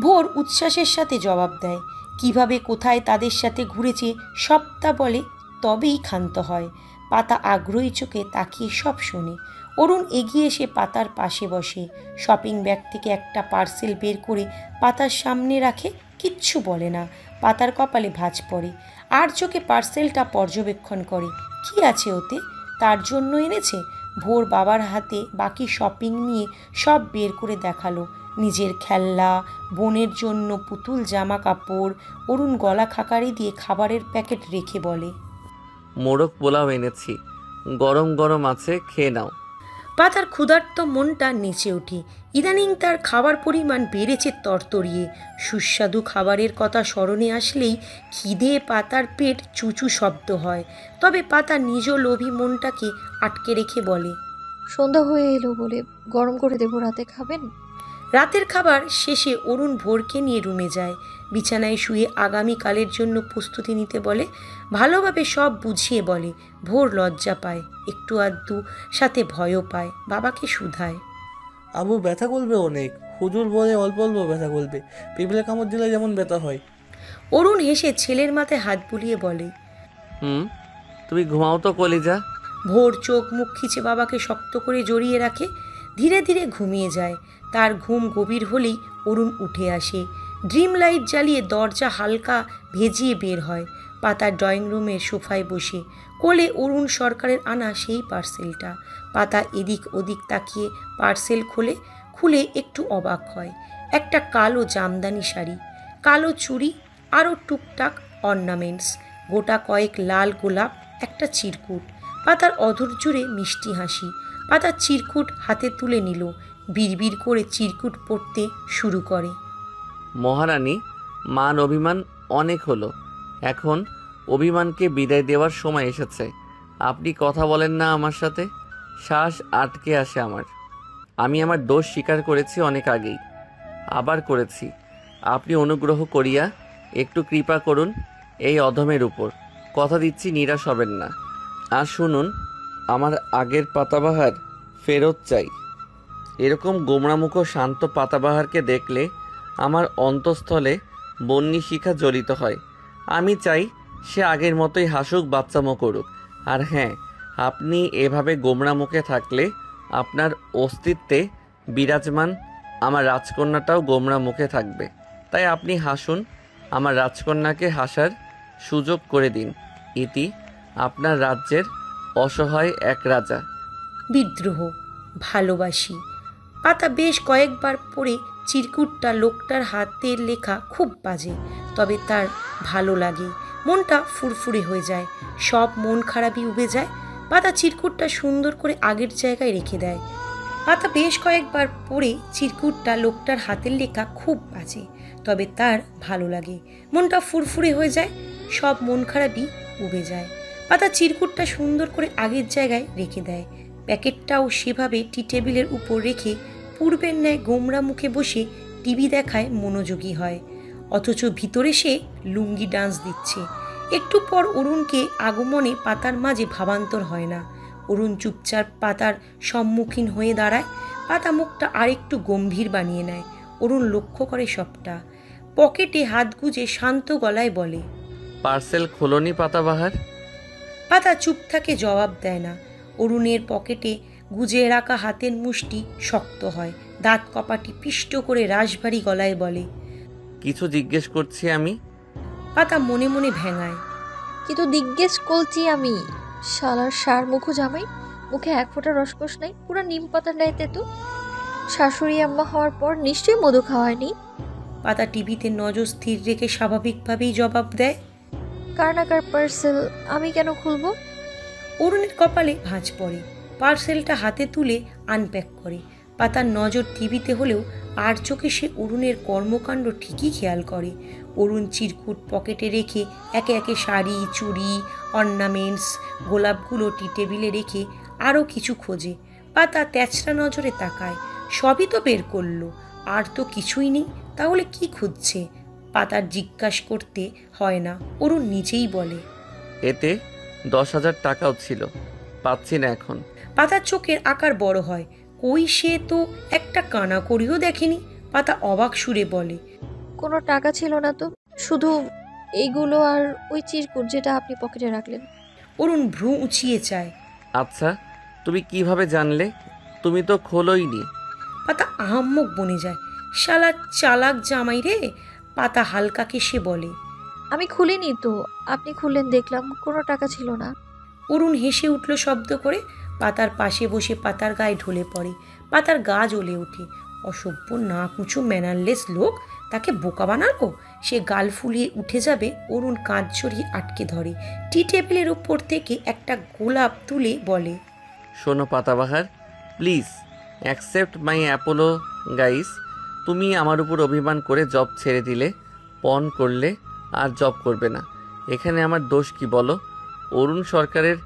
ভোর উচ্ছ্বাসের সাথে জবাব দেয়। কিভাবে কোথায় তাদের সাথে ঘুরেছে সবটা বলে, তবেই ক্ষান্ত হয়। পাতা আগ্রহী চোখে তাকিয়ে সব শোনে। অরুণ এগিয়ে এসে পাতার পাশে বসে। শপিং ব্যাগ থেকে একটা পার্সেল বের করে পাতার সামনে রাখে। কিচ্ছু বলে না। পাতার কপালে ভাঁজ পড়ে। আর চোখে পার্সেলটা পর্যবেক্ষণ করে। কি আছে ওতে? তার জন্য এনেছে? ভোর বাবার হাতে বাকি শপিং নিয়ে সব বের করে দেখালো। নিজের খেলনা, বোনের জন্য পুতুল জামা কাপড়। অরুণ গলা খাকারি দিয়ে খাবারের প্যাকেট রেখে বলে, মোরগ পোলাও এনেছি, গরম গরম আছে, খেয়ে নাও। পাতার ক্ষুধার্ত মনটা নেচে ওঠে। ইদানিং তার খাবার পরিমাণ বেড়েছে তরতরিয়ে। সুস্বাদু খাবারের কথা স্মরণে আসলেই খিদে পাতার পেট চুচু শব্দ হয়। তবে পাতা নিজ লোভী মনটাকে আটকে রেখে বলে, সন্ধ্যা হয়ে এলো বলে গরম করে দেবো, রাতে খাবেন? রাতের খাবার শেষে অরুণ ভোরকে নিয়ে রুমে যায়। বিছানায় শুয়ে আগামীকালের জন্য প্রস্তুতি নিতে বলে। ভালোভাবে সব বুঝিয়ে বলে। ভোর লজ্জা পায়, একটু আধটু, সাথে ভয়ও পায়। বাবাকে শুধায়, আবু ব্যথা করবে অনেক, হুজুর বলে অল্প অল্প ব্যথা করবে, পিঁপড়ে কামড় দিলে যেমন ব্যথা হয়। অরুণ হেসে ছেলের মাথায় হাত বুলিয়ে বলে, তুমি ঘুমাও তো কলিজা। ভোর চোখ মুখ খিচে বাবাকে শক্ত করে জড়িয়ে রাখে। ধীরে ধীরে ঘুমিয়ে যায়। তার ঘুম গভীর হলেই অরুণ উঠে আসে। ড্রিম লাইট জ্বালিয়ে দরজা হালকা ভেজিয়ে বের হয়। পাতার ড্রয়িং রুমের সোফায় বসে কোলে অরুণ সরকারের আনা সেই পার্সেলটা। পাতা এদিক ওদিক তাকিয়ে পার্সেল খুলে একটু অবাক হয়। একটা কালো জামদানি শাড়ি, কালো চুড়ি, আরও টুকটাক অর্নামেন্টস, গোটা কয়েক লাল গোলাপ, একটা চিরকুট। পাতার অধর জুড়ে মিষ্টি হাসি। পাতা চিরকুট হাতে তুলে নিল। বিড়বিড় করে চিরকুট পড়তে শুরু করে, মহারানী, মান অভিমান অনেক হলো, এখন অভিমানকে বিদায় দেওয়ার সময় এসেছে। আপনি কথা বলেন না আমার সাথে, শ্বাস আটকে আসে আমার। আমি আমার দোষ স্বীকার করেছি অনেক আগেই, আবার করেছি। আপনি অনুগ্রহ করিয়া একটু কৃপা করুন এই অধমের উপর। কথা দিচ্ছি নিরাশ হবেন না। আর শুনুন, আমার আগের পাতাবাহার ফেরত চাই। এরকম গোমড়ামুখ শান্ত পাতাবাহারকে দেখলে আমার অন্তঃস্থলে বন্যী শিখা জ্বলিত হয়। আমি চাই সে আগের মতোই হাসুক, বাচ্চামো করুক। আর হ্যাঁ, আপনি এভাবে গোমড়া মুখে থাকলে আপনার অস্তিত্বে বিরাজমান আমার রাজকন্যাটাও গোমড়া মুখে থাকবে। তাই আপনি হাসুন, আমার রাজকন্যাকে হাসার সুযোগ করে দিন। ইতি আপনার রাজ্যের অসহায় এক রাজা। বিদ্রোহ, ভালোবাসি। পাতা বেশ কয়েকবার পড়ে চিরকুটটা লোকটার হাতের লেখা খুব বাজে, তবে তার ভালো লাগে। মনটা ফুরফুরে হয়ে যায়। সব মন খারাপই উবে যায়। পাতা চিরকুটটা সুন্দর করে আগের জায়গায় রেখে দেয়। পাতা বেশ কয়েকবার পড়ে চিরকুটটা লোকটার হাতের লেখা খুব বাজে, তবে তার ভালো লাগে। মনটা ফুরফুরে হয়ে যায়। সব মন খারাপই উবে যায়। পাতা চিরকুটটা সুন্দর করে আগের জায়গায় রেখে দেয়। প্যাকেটটাও সেভাবে টি টেবিলের উপর রেখে পূর্বের ন্যায় গোমরা মুখে বসে টিভি দেখায় মনোযোগী হয়। অথচ ভিতরে সে লুঙ্গি ডান্স দিচ্ছে। একটু পর অরুণকে আগমনে পাতার মাঝে ভাবান্তর হয় না। অরুণ চুপচাপ পাতার সম্মুখীন হয়ে দাঁড়ায়। পাতা মুখটা আরেকটু গম্ভীর বানিয়ে নেয়। অরুণ লক্ষ্য করে সবটা। পকেটে হাত গুজে শান্ত গলায় বলে, পার্সেল খোলনি পাতাবাহার? পাতা চুপ থাকে, জবাব দেয় না। অরুণের পকেটে গুজে রাখা হাতের মুষ্টি শক্ত হয়। দাঁত কপাটি পিষ্ট করে রাশভারী গলায় বলে, কিছু জিজ্ঞেস করছি আমি। পাতা মনে মনে ভেঙায়, কিন্তু জিজ্ঞেস করছি আমি। শালার সার মুখো জামাই, মুখে এক ফোঁটা রসকস নাই, পুরো নিম পাতার ন্যায় তেতো। শাশুড়ি আম্মা হওয়ার পর নিশ্চয়ই মধু খাওয়ায়নি। পাতা টিভিতে নজর স্থির রেখে স্বাভাবিকভাবেই জবাব দেয়, কার না কার পার্সেল, আমি কেন খুলবো? অরুণের কপালে ভাঁজ পড়ে। পার্সেলটা হাতে তুলে আনপ্যাক করে। পাতার নজর টিভিতে হলেও আর চোখে সে অরুণের কর্মকাণ্ড ঠিকই খেয়াল করে। অরুণ চিরকুট পকেটে রেখে একে একে শাড়ি, চুড়ি, অর্নামেন্টস, গোলাপগুলো টি টেবিলে রেখে আরও কিছু খোঁজে। পাতা তেচরা নজরে তাকায়। সবই তো বের করলো, আর তো কিছুই নেই, তাহলে কি খুঁজছে? পাতার জিজ্ঞাসা করতে হয় না, অরুণ নিজেই বলে। এতে 10,000 টাকাও ছিল, পাচ্ছি না এখন। পাতার চোখের আকার বড় হয়। কই, সে তো একটা কানাকড়িও দেখেনি। পাতা অবাক সুরে বলে, কোনো টাকা ছিল না তো, শুধু এইগুলো আর ওই চিরকুট যেটা আপনি পকেটে রাখলেন। অরুণ ভ্রু উঁচিয়ে চায়। আচ্ছা, তুমি কিভাবে জানলে? তুমি তো খোলোইনি। পাতা আহাম্মক বনে যায়। শালা চালাক জামাই রে। পাতা হালকা কেসে বলে। আমি খুলিনি তো, আপনি খুললেন দেখলাম, কোনো টাকা ছিল না। অরুণ হেসে উঠল শব্দ করে। পাতার পাশে বসে পাতার গায়ে ঢলে পড়ে। পাতার গা জ্বলে ওঠে। অসভ্য, না কুচু, ম্যানারলেস লোক, তাকে বোকা বানালো। সে গাল ফুলিয়ে উঠে যাবে, অরুণ কাঁধ জড়িয়ে আটকে ধরে। টি টেবিলের উপর থেকে একটা গোলাপ তুলে বলে, শোনো পাতাবাহার, please accept my Apollo guys. তুমি আমার উপর অভিমান করে জব ছেড়ে দিলে, পণ করলে, আর জব করবে না। এখানে আমার দোষ কি বলো? অরুণ সরকারের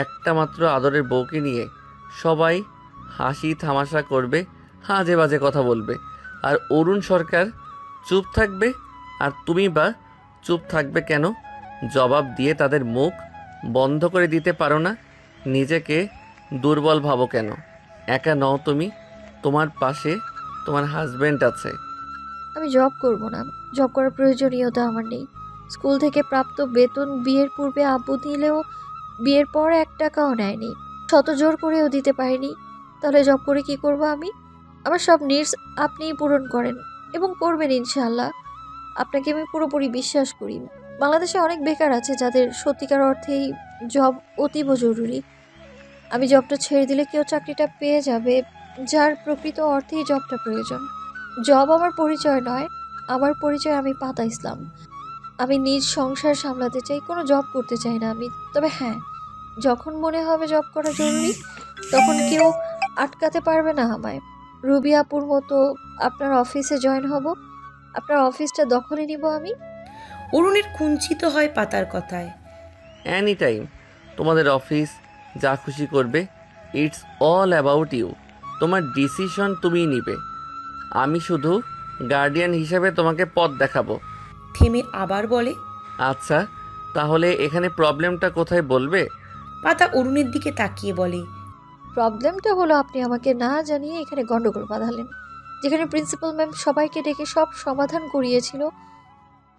একটা মাত্র আদরের বউকে নিয়ে সবাই হাসি তামাশা করবে, আজে বাজে কথা বলবে, আর অরুণ সরকার চুপ থাকবে। আর তুমি বা চুপ থাকবে কেন? জবাব দিয়ে তাদের মুখ বন্ধ করে দিতে পারো না? নিজেকে দুর্বল ভাবো কেন? একা নও তুমি, তোমার পাশে তোমার হাজবেন্ড আছে। আমি জব করব না, জব করার প্রয়োজনীয়তা আমার নেই। স্কুল থেকে প্রাপ্ত বেতন বিয়ের পূর্বে আব্বু দিলেও বিয়ের পর 1 টাকাও নেয়নি, শত জোর করেও দিতে পারিনি। তাহলে জব করে কি করব আমি? আমার সব নিডস আপনিই পূরণ করেন এবং করবেন ইনশাআল্লাহ। আপনাকে আমি পুরোপুরি বিশ্বাস করি। বাংলাদেশে অনেক বেকার আছে যাদের সত্যিকার অর্থেই জব অতীব জরুরি। আমি জবটা ছেড়ে দিলে কেউ চাকরিটা পেয়ে যাবে যার প্রকৃত অর্থেই জবটা প্রয়োজন। জব আমার পরিচয় নয়, আমার পরিচয় আমি পাতা ইসলাম। আমি নিজ সংসার সামলাতে চাই, কোনো জব করতে চাই না আমি। তবে হ্যাঁ, যখন মনে হবে জব করা জরুরি, তখন কেউ আটকাতে পারবে না আমায়। রুবি আপুর মতো আপনার অফিসে জয়েন হব, আপনার অফিসটা দখলে নিব আমি। অরুণের কুঞ্চিত হয় পাতার কথায়। এনি টাইম তোমাদের অফিস যা খুশি করবে, ইটস অল অ্যাবাউট ইউ। তোমার ডিসিশন তুমিই নিবে, আমি শুধু গার্ডিয়ান হিসেবে তোমাকে পথ দেখাবো। থেমে আবার বলে, আচ্ছা, তাহলে এখানে প্রবলেমটা কোথায় বলবে? পাতা অরুণের দিকে তাকিয়ে বলে, প্রবলেমটা হলো আপনি আমাকে না জানিয়ে এখানে গন্ডগোল বাঁধালেন। যেখানে প্রিন্সিপাল ম্যাম সবাইকে ডেকে সব সমাধান করিয়েছিল,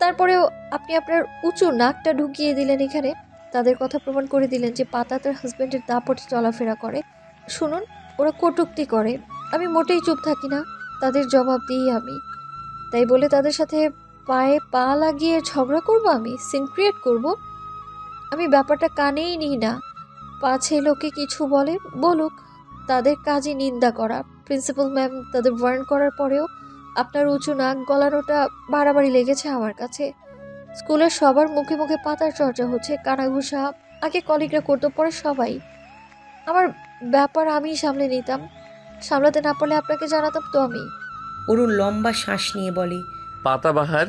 তারপরেও আপনি আপনার উঁচু নাকটা ঢুকিয়ে দিলেন এখানে। তাদের কথা প্রমাণ করে দিলেন যে পাতা তার হাজব্যান্ডের দাপটে চলাফেরা করে। শুনুন, ওরা কটূক্তি করে, আমি মোটেই চুপ থাকি না, তাদের জবাব দিই আমি। তাই বলে তাদের সাথে পায়ে পা লাগিয়ে ঝগড়া করব, আমি সিন ক্রিয়েট করব? আমি ব্যাপারটা কানেই নিই না। পাছে লোকে কিছু বলে, বলুক, তাদের কাজই নিন্দা করা। প্রিন্সিপাল ম্যাম তাদের ওয়ার্ন করার পরেও আপনার উঁচু নাক গলানোটা বাড়াবাড়ি লেগেছে আমার কাছে। স্কুলের সবার মুখে মুখে পাতার চর্চা হচ্ছে, কানাঘুষা আগে কলিগরা করতো, পরে সবাই। আমার ব্যাপার আমি সামলে নিতাম, সামলাতে না পারলে আপনাকে জানাতাম তো আমি। অরুণ লম্বা শ্বাস নিয়ে বলে, পাতাবাহার,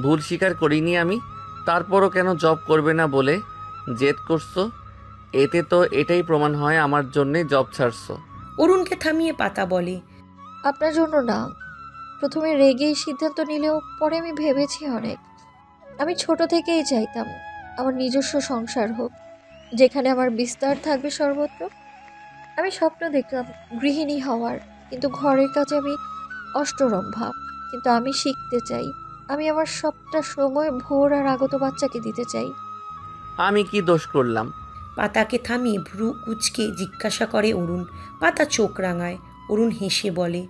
ভুল স্বীকার করিনি আমি। তারপরও কেন জব করবে না বলে জেদ করছো? এতে তো এটাই প্রমাণ হয় আমার জন্যে জব ছাড়ছো। অরুণকে থামিয়ে পাতা বলে, আপনার জন্য না। প্রথমে রেগেই সিদ্ধান্ত নিলেও পরে আমি ভেবেছি অনেক। আমি ছোট থেকেই চাইতাম আমার নিজস্ব সংসার হোক, যেখানে আমার বিস্তার থাকবে সর্বত্র। আমি স্বপ্ন দেখতাম গৃহিণী হওয়ার, কিন্তু ঘরের কাজে আমি অষ্টরম্ভা। কিন্তু আমি শিখতে চাই, আমি আমার সবটা সময় ভোর আর আগত বাচ্চাকে দিতে চাই। আমি কি দোষ করলাম? পাতাকে থামিয়ে ভ্রু কুচকে জিজ্ঞাসা করে অরুণ। পাতা চোখ রাঙায়। অরুণ হেসে বলে,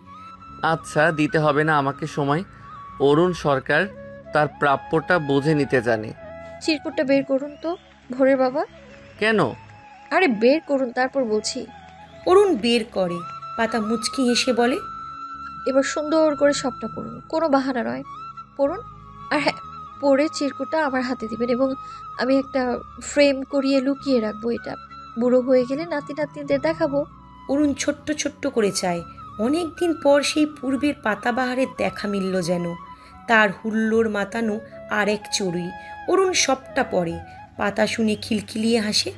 আচ্ছা, দিতে হবে না আমাকে সময়। অরুণ সরকার তার প্রাপ্যটা বুঝে নিতে জানে। চিরকুটটা বের করুন তো ভোরের বাবা। কেন? আরে বের করুন, তারপর বলছি। অরুণ বের করে। পাতা মুচকি হেসে বলে, এবার সুন্দর করে সবটা পড়ুন, কোনো বাহানা নয়, পড়ুন। আর হ্যাঁ, পড়ে চিরকুটটা আমার হাতে দিবেন এবং আমি একটা ফ্রেম করিয়ে লুকিয়ে রাখবো। এটা বুড়ো হয়ে গেলে নাতি নাতনিদের দেখাবো। অরুণ ছোট্ট ছোট্ট করে চায়। অনেক দিন পর সেই পূর্বের পাতাবাহারের দেখা মিলল যেন। তার হুল্লোড় মাতানো আর এক চড়ুই। অরুণ সবটা পড়ে। পাতা শুনে খিলখিলিয়ে হাসে।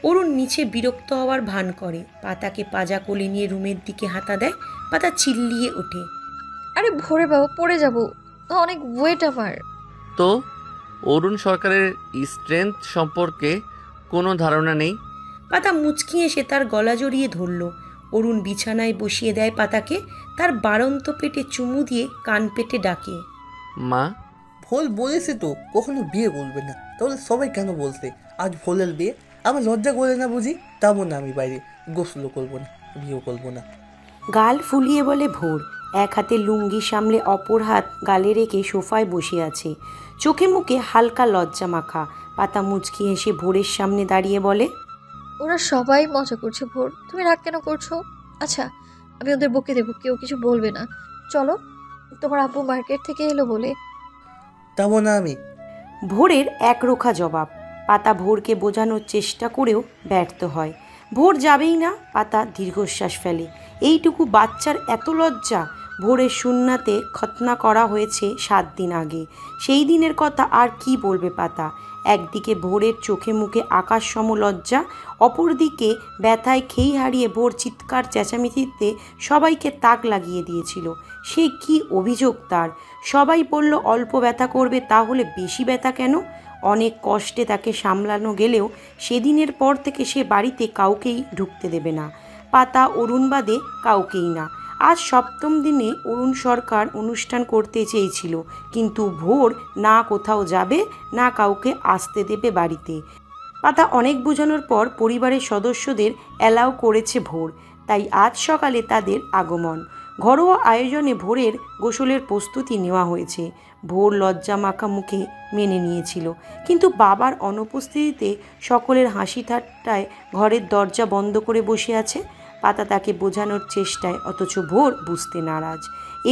অরুণ নিচে বিরক্ত হওয়ার ভান করে, পাতাকে পাজা কোলে নিয়ে রুমের দিকে হাঁটা দেয়। পাতা চিল্লিয়ে ওঠে। আরে ভোরে বাবা, পড়ে যাব, অনেক ওয়েট আমার। তো অরুণ সরকারের স্ট্রেংথ সম্পর্কে কোনো ধারণা নেই? পাতা মুচকি এসে তার গলা জড়িয়ে ধরল। অরুণ বিছানায় বসিয়ে দেয় পাতাকে। তার বাড়ন্ত পেটে চুমু দিয়ে কান পেটে ডাকে, মা। ভোল বলেছে তো কখনো বিয়ে করবে না, তাহলে সবাই কেন বলছে আজ ভোলের বিয়ে? আমার লজ্জা করে না বুঝি? যাবো না আমি বাইরে, গোসলও করবো না, বিয়েও করবো না। গাল ফুলিয়ে বলে ভোর। এক হাতে লুঙ্গি সামলে অপর হাত গালে রেখে সোফায় বসে আছে, চোখে মুখে হালকা লজ্জা মাখা। পাতা মুচকি হেসে ভোরের সামনে দাঁড়িয়ে বলে, ওরা সবাই মজা করছে ভোর, তুমি রাগ কেন করছো? আচ্ছা, আমি ওদের বকে দেবো, কেউ কিছু বলবে না। চলো, তোমার আব্বু মার্কেট থেকে এলো বলে। যাবো না আমি। ভোরের একরোখা জবাব। পাতা ভোরকে বোঝানোর চেষ্টা করেও ব্যর্থ হয়। ভোর যাবেই না। পাতা দীর্ঘশ্বাস ফেলে। এইটুকু বাচ্চার এত লজ্জা! ভোরের সুন্নাতে খতনা করা হয়েছে 7 দিন আগে। সেই দিনের কথা আর কি বলবে পাতা? একদিকে ভোরের চোখে মুখে আকাশ সম লজ্জা, অপরদিকে ব্যথায় খেই হারিয়ে ভোর চিৎকার চেঁচামেচিতে সবাইকে তাক লাগিয়ে দিয়েছিল। সে কি অভিযোগ তার? সবাই বলল অল্প ব্যথা করবে, তাহলে বেশি ব্যথা কেন? অনেক কষ্টে তাকে সামলানো গেলেও সেদিনের পর থেকে সে বাড়িতে কাউকেই ঢুকতে দেবে না। পাতা অরুণ বাদে কাউকেই না। আজ 7ম দিনে অরুণ সরকার অনুষ্ঠান করতে চেয়েছিল, কিন্তু ভোর না কোথাও যাবে, না কাউকে আসতে দেবে বাড়িতে। পাতা অনেক বোঝানোর পর পরিবারের সদস্যদের অ্যালাউ করেছে ভোর, তাই আজ সকালে তাদের আগমন। ঘরোয়া আয়োজনে ভোরের গোসলের প্রস্তুতি নেওয়া হয়েছে। ভোর লজ্জা মাখা মুখে মেনে নিয়েছিল, কিন্তু বাবার অনুপস্থিতিতে সকলের হাসি ঠাট্টায় ঘরের দরজা বন্ধ করে বসে আছে। পাতা তাকে বোঝানোর চেষ্টায়, অথচ ভোর বুঝতে নারাজ।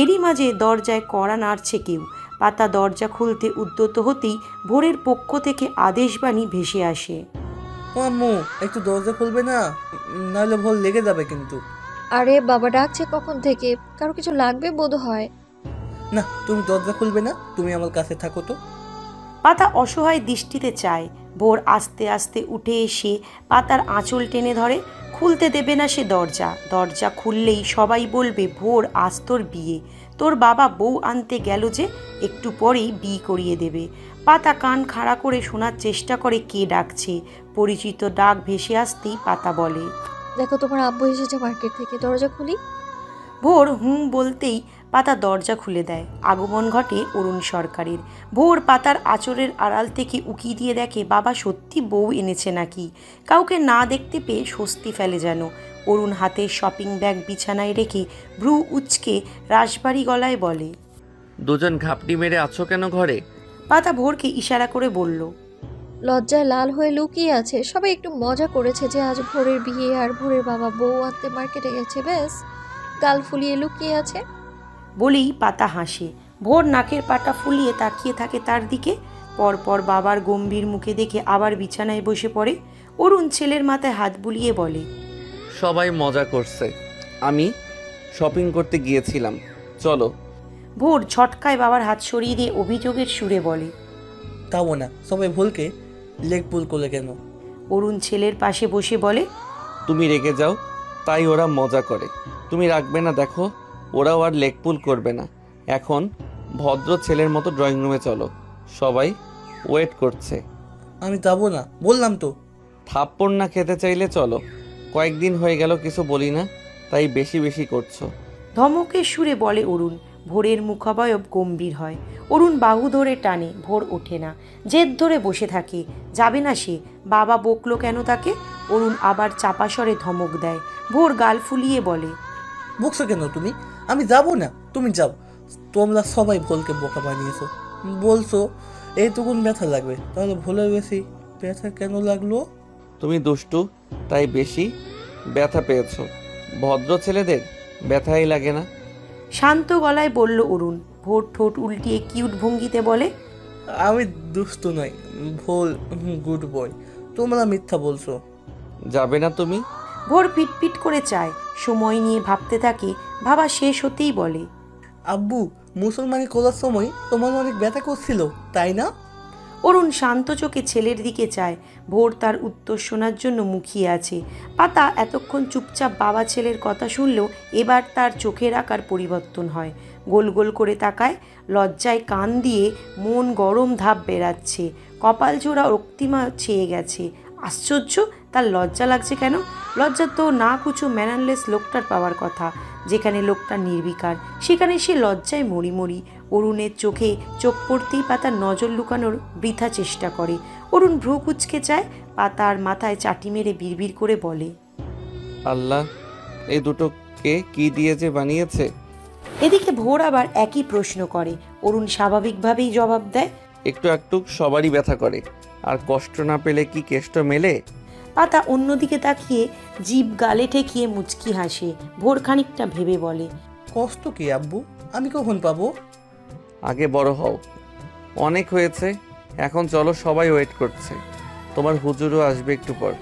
এরই মাঝে দরজায় কড়া নাড়ছে কেউ। পাতা দরজা খুলতে উদ্যত হতেই ভোরের পক্ষ থেকে আদেশবাণী ভেসে আসে, ও আম্মু, একটু দরজা খুলবে না? নাহলে ভোল লেগে যাবে কিন্তু। আরে বাবা ডাকছে কখন থেকে, কারো কিছু লাগবে বোধ হয়। না, তুমি দরজা খুলবে না, তুমি আমার কাছে থাকো তো। পাতা অসহায় দৃষ্টিতে চায়। ভোর আস্তে আস্তে উঠে এসে পাতার আঁচল টেনে ধরে। খুলতে দেবে না সে দরজা। দরজা খুললেই সবাই বলবে, ভোর আজ তোর বিয়ে, তোর বাবা বউ আনতে গেল যে, একটু পরেই বিয়ে করিয়ে দেবে। পাতা কান খাড়া করে শোনার চেষ্টা করে কে ডাকছে। পরিচিত ডাক ভেসে আসতেই পাতা বলে, দেখো তোমার আব্বু এসেছে মার্কেট থেকে, দরজা খুলি। ভোর হুঁ বলতেই পাতা দরজা খুলে দেয়। আগমন ঘটে অরুণ সরকারের। ভোর পাতার আঁচলের আড়াল থেকে উকি দিয়ে দেখে বাবা সত্যি বউ এনেছে নাকি। কাউকে না দেখতে পেয়ে স্বস্তি ফেলে যেন। অরুণ হাতে শপিং ব্যাগ বিছানায় রেখে ভ্রু উচকে রাশবাড়ি গলায় বলে, দুজন ঘাপটি মেরে আছো কেন ঘরে? পাতা ভোরকে ইশারা করে বলল, লজ্জায় লাল হয়ে লুকিয়ে আছে। সবাই একটু মজা করেছে যে আজ ভোরের বিয়ে আর ভোরের বাবা বউ আনতে মার্কেটে গেছে, ব্যাস গাল ফুলিয়ে লুকিয়ে আছে। বলেই পাতা হাসে। ভোর নাকের পাটা ফুলিয়ে তাকিয়ে থাকে তার দিকে। পরপর বাবার গম্ভীর মুখে দেখে আবার বিছানায় বসে পড়ে। অরুণ ছেলের মাথায় হাত বুলিয়ে বলে, সবাই মজা করছে, আমি শপিং করতে গিয়েছিলাম, চলো। ভোর ছটকায় বাবার হাত সরিয়ে দিয়ে অভিযোগের সুরে বলে, যাবো না। সবাই ভোলকে লেগ পুল করলে কেন? অরুণ ছেলের পাশে বসে বলে, তুমি রেগে যাও তাই ওরা মজা করে, তুমি রাখবে না? দেখো ওরাও আর লেগ পুল করবে না। এখন ভদ্র ছেলের মতো ড্রয়িং রুমে চলো, সবাই ওয়েট করছে। আমি যাবো না, বললাম তো। থাপ্পড় না খেতে চাইলে চলো, কয়েকদিন হয়ে গেল কিছু বলি না, তাই বেশি বেশি করছো। ধমকের সুরে বলে অরুণ। ভোরের মুখাবয়ব গম্ভীর হয়। অরুণ বাহু ধরে টানে। ভোর ওঠে না, জেদ ধরে বসে থাকে। যাবে না সে। বাবা বকলো কেন তাকে? অরুণ আবার চাপা স্বরে ধমক দেয়। ভোর গাল ফুলিয়ে বলে, বকছো কেন তুমি? আমি যাবো না, তুমি যাও। তোমরা সবাই ভোলকে বোকা বানিয়েছো। বলছো এইটুকুন ব্যথা লাগবে, তাহলে ভোলের বেশি ব্যথা কেন লাগলো? তুমি দুষ্টু তাই বেশি ব্যথা পেয়েছো, ভদ্র ছেলেদের ব্যথাই লাগে না। শান্ত গলায় বলল অরুণ। ভোর ঠোঁট উল্টিয়ে কিউট ভঙ্গিতে বলে, আমি দুষ্টু নই, ভোল গুড বয়। তোমরা মিথ্যা বলছো। যাবে না তুমি? ভোর পিটপিট করে চায়, সময় নিয়ে ভাবতে থাকে, ভাবা শেষ হতেই বলে, আব্বু, মুসলমানি করার সময় তোমার অনেক ব্যথা করছিল, তাই না? অরুণ শান্ত চোখে ছেলের দিকে চায়। ভোর তার উত্তর শোনার জন্য মুখিয়ে আছে। পাতা এতক্ষণ চুপচাপ বাবা ছেলের কথা শুনলেও এবার তার চোখের আকার পরিবর্তন হয়। গোল গোল করে তাকায়, লজ্জায় কান দিয়ে মন গরম ধাপ বেরাচ্ছে, কপাল জোড়া রক্তিমা ছেয়ে গেছে। আশ্চর্য, তার লজ্জা লাগছে কেন? লজ্জা তো না কিছু ম্যানারলেস লোকটার পাওয়ার কথা। যেখানে লোকটা নির্বিকার, সেখানে সে লজ্জায় মরি। অরুণের চোখে চোখ পড়তেই পাতার নজর লুকানোর বৃথা চেষ্টা করে। অরুণ ভ্রু কুঁচকে চায়, পাতার মাথায় চাটি মেরে বিড়বিড় করে বলে, আল্লাহ, এই দুটোকে কি দিয়ে যে বানিয়েছে। এদিকে ভোর আবার একই প্রশ্ন করে। অরুণ স্বাভাবিকভাবেই জবাব দেয়, একটু একটু সবারই ব্যথা করে, আর কষ্ট না পেলে কি কেষ্ট মেলে। পাতা অন্যদিকে তাকিয়ে জিভ গালে ঠেকিয়ে মুচকি হাসে। ভোর খানিকটা ভেবে বলে, কষ্ট কি আব্বু? আমি কখন পাবো? আগে বড় হও, অনেক হয়েছে, এখন চলো, সবাই ওয়েট করছে, তোমার হুজুরও আসবে একটু পর।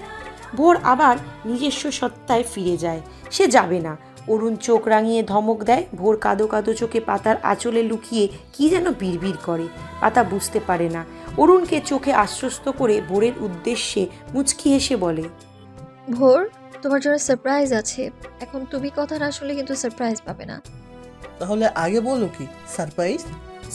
ভোর আবার নিজস্ব সত্তায় ফিরে যায়। সে যাবে না। অরুণ চোখ রাঙিয়ে ধমক দেয়। ভোর কাদো কাদো চোখে পাতার আঁচলে লুকিয়ে কি যেন বিড়বিড় করে। পাতা বুঝতে পারে না। অরুণকে চোখে আশ্বস্ত করে ভোরের উদ্দেশ্যে মুচকি হেসে বলে, ভোর, তোমার জন্য সারপ্রাইজ আছে। এখন তুমি কথা না শুনলে কিন্তু সারপ্রাইজ পাবে না। তাহলে আগে বলো কি সারপ্রাইজ?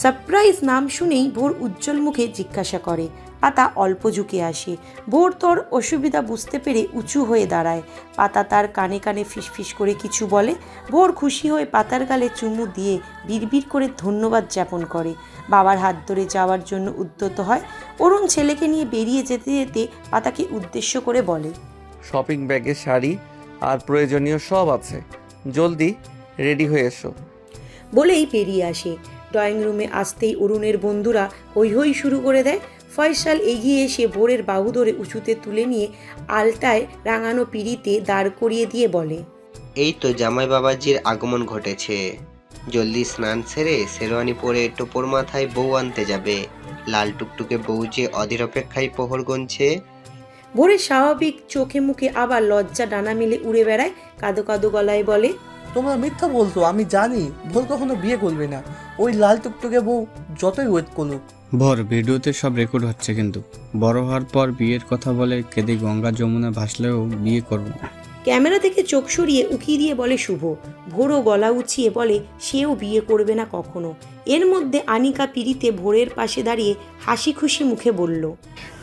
সারপ্রাইজ নাম শুনেই ভোর উজ্জ্বল মুখে জিজ্ঞাসা করে। পাতা অল্প ঝুঁকে আসে। ভোর তোর অসুবিধা বুঝতে পেরে উঁচু হয়ে দাঁড়ায়। পাতা তার কানে কানে ফিসফিস করে কিছু বলে। ভোর খুশি হয়ে পাতার গালে চুমু দিয়ে বিড়বিড় করে ধন্যবাদ জ্ঞাপন করে। বাবার হাত ধরে যাওয়ার জন্য উদ্যত হয়। অরুণ ছেলেকে নিয়ে বেরিয়ে যেতে যেতে পাতাকে উদ্দেশ্য করে বলে, শপিং ব্যাগে শাড়ি আর প্রয়োজনীয় সব আছে, জলদি রেডি হয়ে এসো। বলেই বেরিয়ে আসে। ড্রয়িং রুমে আসতেই অরুণের বন্ধুরা হৈ হৈ শুরু করে দেয়। ফয়সাল এগিয়ে এসে ভোরের বাহু ধরে উঁচুতে তুলে নিয়ে আলটায় রাঙানো পিঁড়িতে দাঁড় করিয়ে দিয়ে বলে, এই তো জামাই বাবাজির আগমন ঘটেছে। জলদি স্নান সেরে শেরওয়ানি পরে টোপর মাথায় বউ আনতে যাবে। লাল টুকটুকে বউ যে অধীর অপেক্ষায় প্রহর গুনছে। ভোরের স্বাভাবিক চোখে মুখে আবার লজ্জা ডানা মেলে উড়ে বেড়ায়। কাদো কাদো গলায় বলে, তোমরা মিথ্যা বলছো, আমি জানি ভোর কখনো বিয়ে করবে না। ওই লাল টুকটুকে বউ যতই ওয়েট করুক। ভোর, ভিডিওতে সব রেকর্ড হচ্ছে, কিন্তু বড় হওয়ার পর বিয়ের কথা বলে কেঁদে গঙ্গা যমুনা ভাসলেও বিয়ে করব না। ক্যামেরা থেকে চোখ সরিয়ে উকি দিয়ে বলে শুভ। ভোরও গলা উঁচিয়ে বলে সেও বিয়ে করবে না কখনো। এর মধ্যে আনিকা পিড়িতে ভোরের পাশে দাঁড়িয়ে হাসি খুশি মুখে বলল,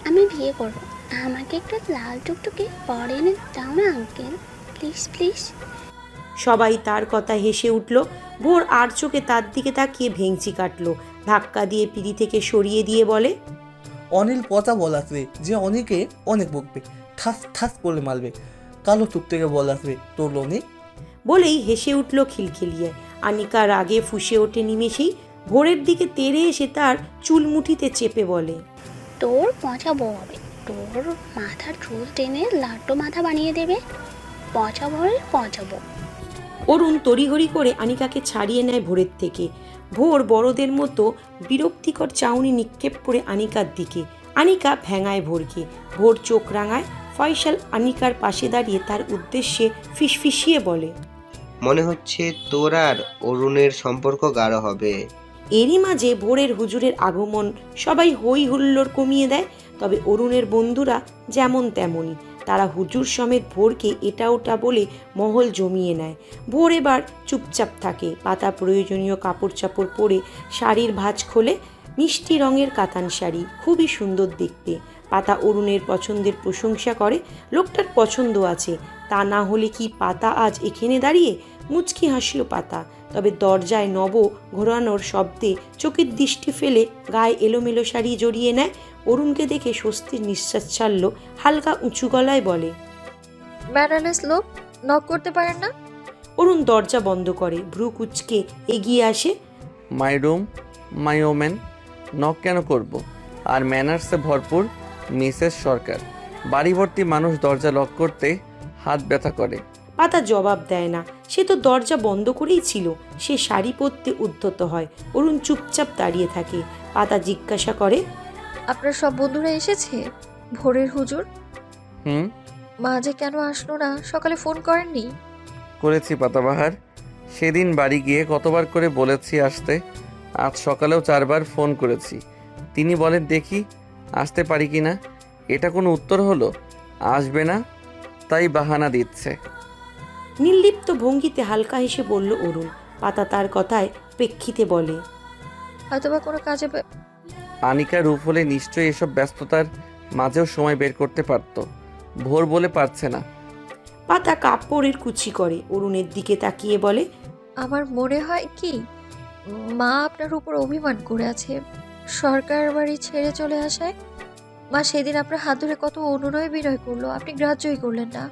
আমি বিয়ে করব, আমাকে একটা লাল টুকটুকে পরে এনে দাও না আঙ্কেল, প্লিজ প্লিজ। সবাই তার কথা হেসে উঠল। ভোর আর চোখে তার দিকে তাকিয়ে ভেঙচি কাটল। ধাক্কা দিয়ে পিড়ি থেকে সরিয়ে দিয়ে বলে, অনিল পচা বল আসবে যে অনেকে অনেক বকবে, ঠাস ঠাস করে মারবে। কালো টুকটুকে বল আসবে তোর লোনে। বলেই হেসে উঠল খিলখিলিয়ে। আনিকা রাগে ফুঁসে ওঠে নিমেষেই। ভোরের দিকে তেড়ে এসে তার চুল মুঠিতে চেপে বলে, তোর পচা বউ হবে, তোর মাথার চুল টেনে লাট্টু মাথা বানিয়ে দেবে। পচা ভরের পচা বউ। অরুণ তড়িঘড়ি করে আনিকাকে ছাড়িয়ে নেয় ভোরের থেকে। ভোর বড়দের মতো বিরক্তিকর চাউনি নিক্ষেপ করে আনিকার দিকে। আনিকা ভেঙায় ভোরকে। ভোর চোখ রাঙায়। ফয়সাল আনিকার পাশে দাঁড়িয়ে তার উদ্দেশ্যে ফিসফিসিয়ে বলে, মনে হচ্ছে তোর আর অরুণের সম্পর্ক গাঢ় হবে। এরই মাঝে ভোরের হুজুরের আগমন সবাই হই হুল্লোড় কমিয়ে দেয়। তবে অরুণের বন্ধুরা যেমন তেমনই। তারা হুজুর সমেত ভোরকে এটা ওটা বলে মহল জমিয়ে নেয়। ভোর এবার চুপচাপ থাকে। পাতা প্রয়োজনীয় কাপড় চাপড় পরে শাড়ির ভাঁজ খোলে। মিষ্টি রঙের কাতান শাড়ি, খুবই সুন্দর দেখতে। পাতা অরুণের পছন্দের প্রশংসা করে। লোকটার পছন্দ আছে, তা না হলে কি পাতা আজ এখানে দাঁড়িয়ে? মুচকি হাসল পাতা। তবে দরজায় নব ঘোরানোর শব্দে চোখের দৃষ্টি ফেলে গায়ে এলোমেলো শাড়ি জড়িয়ে নেয়। অরুণকে দেখে স্বস্তির নিঃশ্বাস ছাড়ল। হালকা উঁচু গলায় বলে, ম্যানারলেস লোক, নক করতে পারেন না? অরুণ দরজা বন্ধ করে ভ্রু কুচকে এগিয়ে আসে। My room, my women, knock কেন করব? আর ম্যানার্সে ভরপুর মিসেস সরকার। বাড়ি ভর্তি মানুষ, দরজা লক করতে হাত ব্যথা করে। পাতা জবাব দেয় না। সে তো দরজা বন্ধ করেই ছিল। সে শাড়ি পরতে উদ্যত হয়। অরুণ চুপচাপ দাঁড়িয়ে থাকে। পাতা জিজ্ঞাসা করে, আপনার সব বন্ধুরা এসেছে? ভোরের হুজুর, মা যে কেন আসলো না, সকালে ফোন করেননি? করেছি পাতাবাহার, সেদিন বাড়ি গিয়ে কতবার করে বলেছি আসতে, আজ সকালেও 4 বার ফোন করেছি। তিনি বলেন দেখি আসতে পারি কি না। এটা কোনো উত্তর হলো? আসবে না তাই বাহানা দিচ্ছে। নির্লিপ্ত ভঙ্গিতে হালকা হেসে বলল অরুণ। পাতা তার কথায় প্রেক্ষিতে বলে, হয়তোবা কোনো কাজে আনিকা রূপ হলে নিশ্চয়ই এসব ব্যস্ততার মাঝেও সময় বের করতে পারত, ভোর বলে পারছে না। পাতা কাপড়ের কুচি করে অরুণের দিকে তাকিয়ে বলে, আমার মনে হয় কি, মা আপনার উপর অভিমান করে আছে সরকার বাড়ি ছেড়ে চলে আসায়। মা সেদিন আপনার হাত ধরে কত অনুনয় বিনয় করলো, আপনি গ্রাহ্যই করলেন না।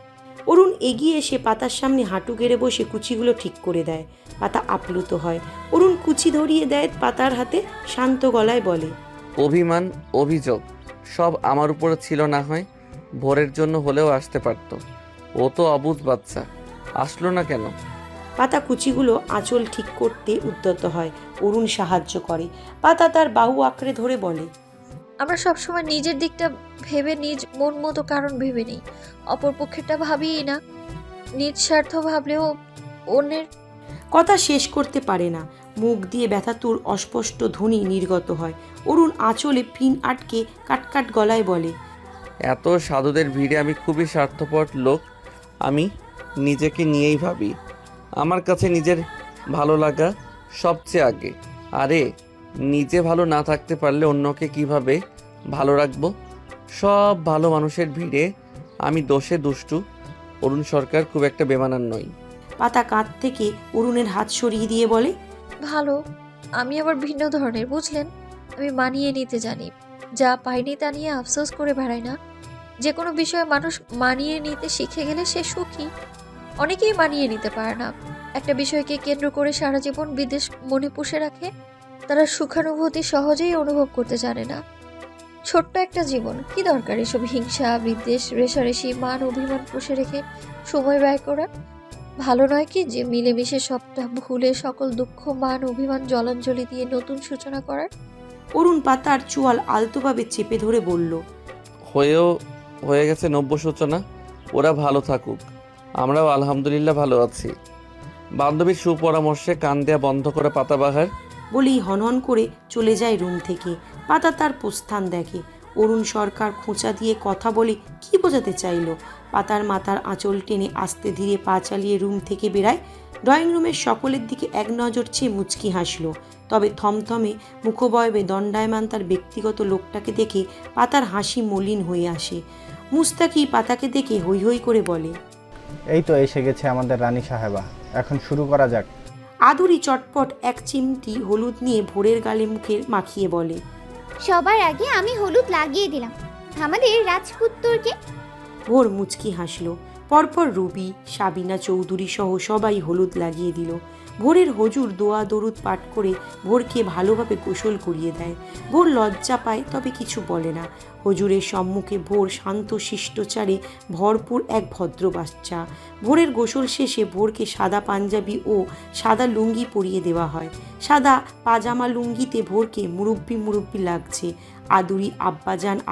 অরুণ এগিয়ে এসে পাতার সামনে হাঁটু গেড়ে বসে কুচিগুলো ঠিক করে দেয়। পাতা আপ্লুত হয়। অরুণ কুচি ধরিয়ে দেয় পাতার হাতে, শান্ত গলায় বলে, অভিমান, অভিযোগ সব আমার উপরে ছিল না হয়, ভোরের জন্য হলেও আসতে পারতো। ও তো অবুঝ বাচ্চা, আসলো না কেন? পাতা কুচিগুলো আঁচল ঠিক করতে উদ্যত হয়। অরুণ সাহায্য করে। পাতা তার বাহু আঁকড়ে ধরে বলে, আমরা সবসময় নিজের দিকটা ভেবে নিজ মন মতো কারণ ভেবে নেই, অপর পক্ষেরটা ভাবিই না। নিজ স্বার্থ ভাবলেও অন্যের। কথা শেষ করতে পারে না, মুখ দিয়ে ব্যথাতুর অস্পষ্ট ধ্বনি নির্গত হয়। অরুণ আঁচলে পিন আটকে কাটকাট গলায় বলে, এত সাধুদের ভিড়ে আমি খুবই স্বার্থপর লোক। আমি নিজেকে নিয়েই ভাবি, আমার কাছে নিজের ভালো লাগা সবচেয়ে আগে। আরে নিজে ভালো না থাকতে পারলে অন্যকে কিভাবে ভালো রাখবো? সব ভালো মানুষের ভিড়ে আমি দোষে দুষ্টু। অরুণ সরকার খুব একটা বেমানান নই। পাতা কাঁধ থেকে অরুণের হাত সরিয়ে দিয়ে বলে, ভালো, আমি আবার ভিন্ন ধরনের, বুঝলেন? আমি মানিয়ে নিতে জানি, যা পাইনি তা নিয়ে আফসোস করে বেড়াই না। যে কোনো বিষয়ে মানুষ মানিয়ে নিতে শিখে গেলে সে সুখী। অনেকেই মানিয়ে নিতে পারে না, একটা বিষয়কে কেন্দ্র করে সারা জীবন বিদেশ মনে পুষে রাখে। তারা সুখানুভূতি সহজেই অনুভব করতে জানে না। ছোট্ট একটা জীবন, কি দরকার এসব হিংসা, বিদ্বেষ, রেষারেষি, মান অভিমান পুষে রেখে সময় ব্যয় করা? ভালো নয় কি যে মিলেমিশে সবটা ভুলে সকল দুঃখ, মান অভিমান জলাঞ্জলি দিয়ে নতুন সূচনা করার? অরুণ পাতার চোয়াল আলতোভাবে চেপে ধরে বলল, হয়ে গেছে নব্য সূচনা। ওরা ভালো থাকুক, আমরাও আলহামদুলিল্লাহ ভালো আছি। বান্ধবীর সুপরামর্শে কান দেয়া বন্ধ করে পাতাবাহার বলেই হনহন করে চলে যায় রুম থেকে। পাতা তার প্রস্থান দেখে। অরুণ সরকার খোঁচা দিয়ে কথা বলে কি বোঝাতে চাইলো। পাতার মাথার আঁচল টেনে আস্তে ধীরে পা চালিয়ে রুম থেকে বেরায়। ড্রয়িং রুমের সকলের দিকে এক নজর চেয়ে মুচকি হাসল। তবে থমথমে মুখবয়বে দণ্ডায়মান তার ব্যক্তিগত লোকটাকে দেখে পাতার হাসি মলিন হয়ে আসে। মুস্তাকি পাতাকে দেখে হৈ হৈ করে বলে, এই তো এসে গেছে আমাদের রানী সাহেবা, এখন শুরু করা যাক। আদুরি চটপট এক চিমটি হলুদ নিয়ে ভোরের গালে মুখে মাখিয়ে বলে, সবার আগে আমি হলুদ লাগিয়ে দিলাম আমাদের রাজপুত্তরকে। ভোর মুচকি হাসল। পরপর রুবি, সাবিনা চৌধুরী সহ সবাই হলুদ লাগিয়ে দিল। ভোরের হুজুর দোয়া দরুদ পাঠ করে ভোরকে ভালোভাবে গোসল করিয়ে দেয়। ভোর লজ্জা পায়, তবে কিছু বলে না। হুজুরের সম্মুখে ভোর শান্ত শিষ্টচারে ভরপুর এক ভদ্র বাচ্চা। ভোরের গোসল শেষে ভোরকে সাদা পাঞ্জাবি ও সাদা লুঙ্গি পরিয়ে দেওয়া হয়। সাদা পাজামা লুঙ্গিতে ভোরকে মুরব্বি লাগছে। আদুরি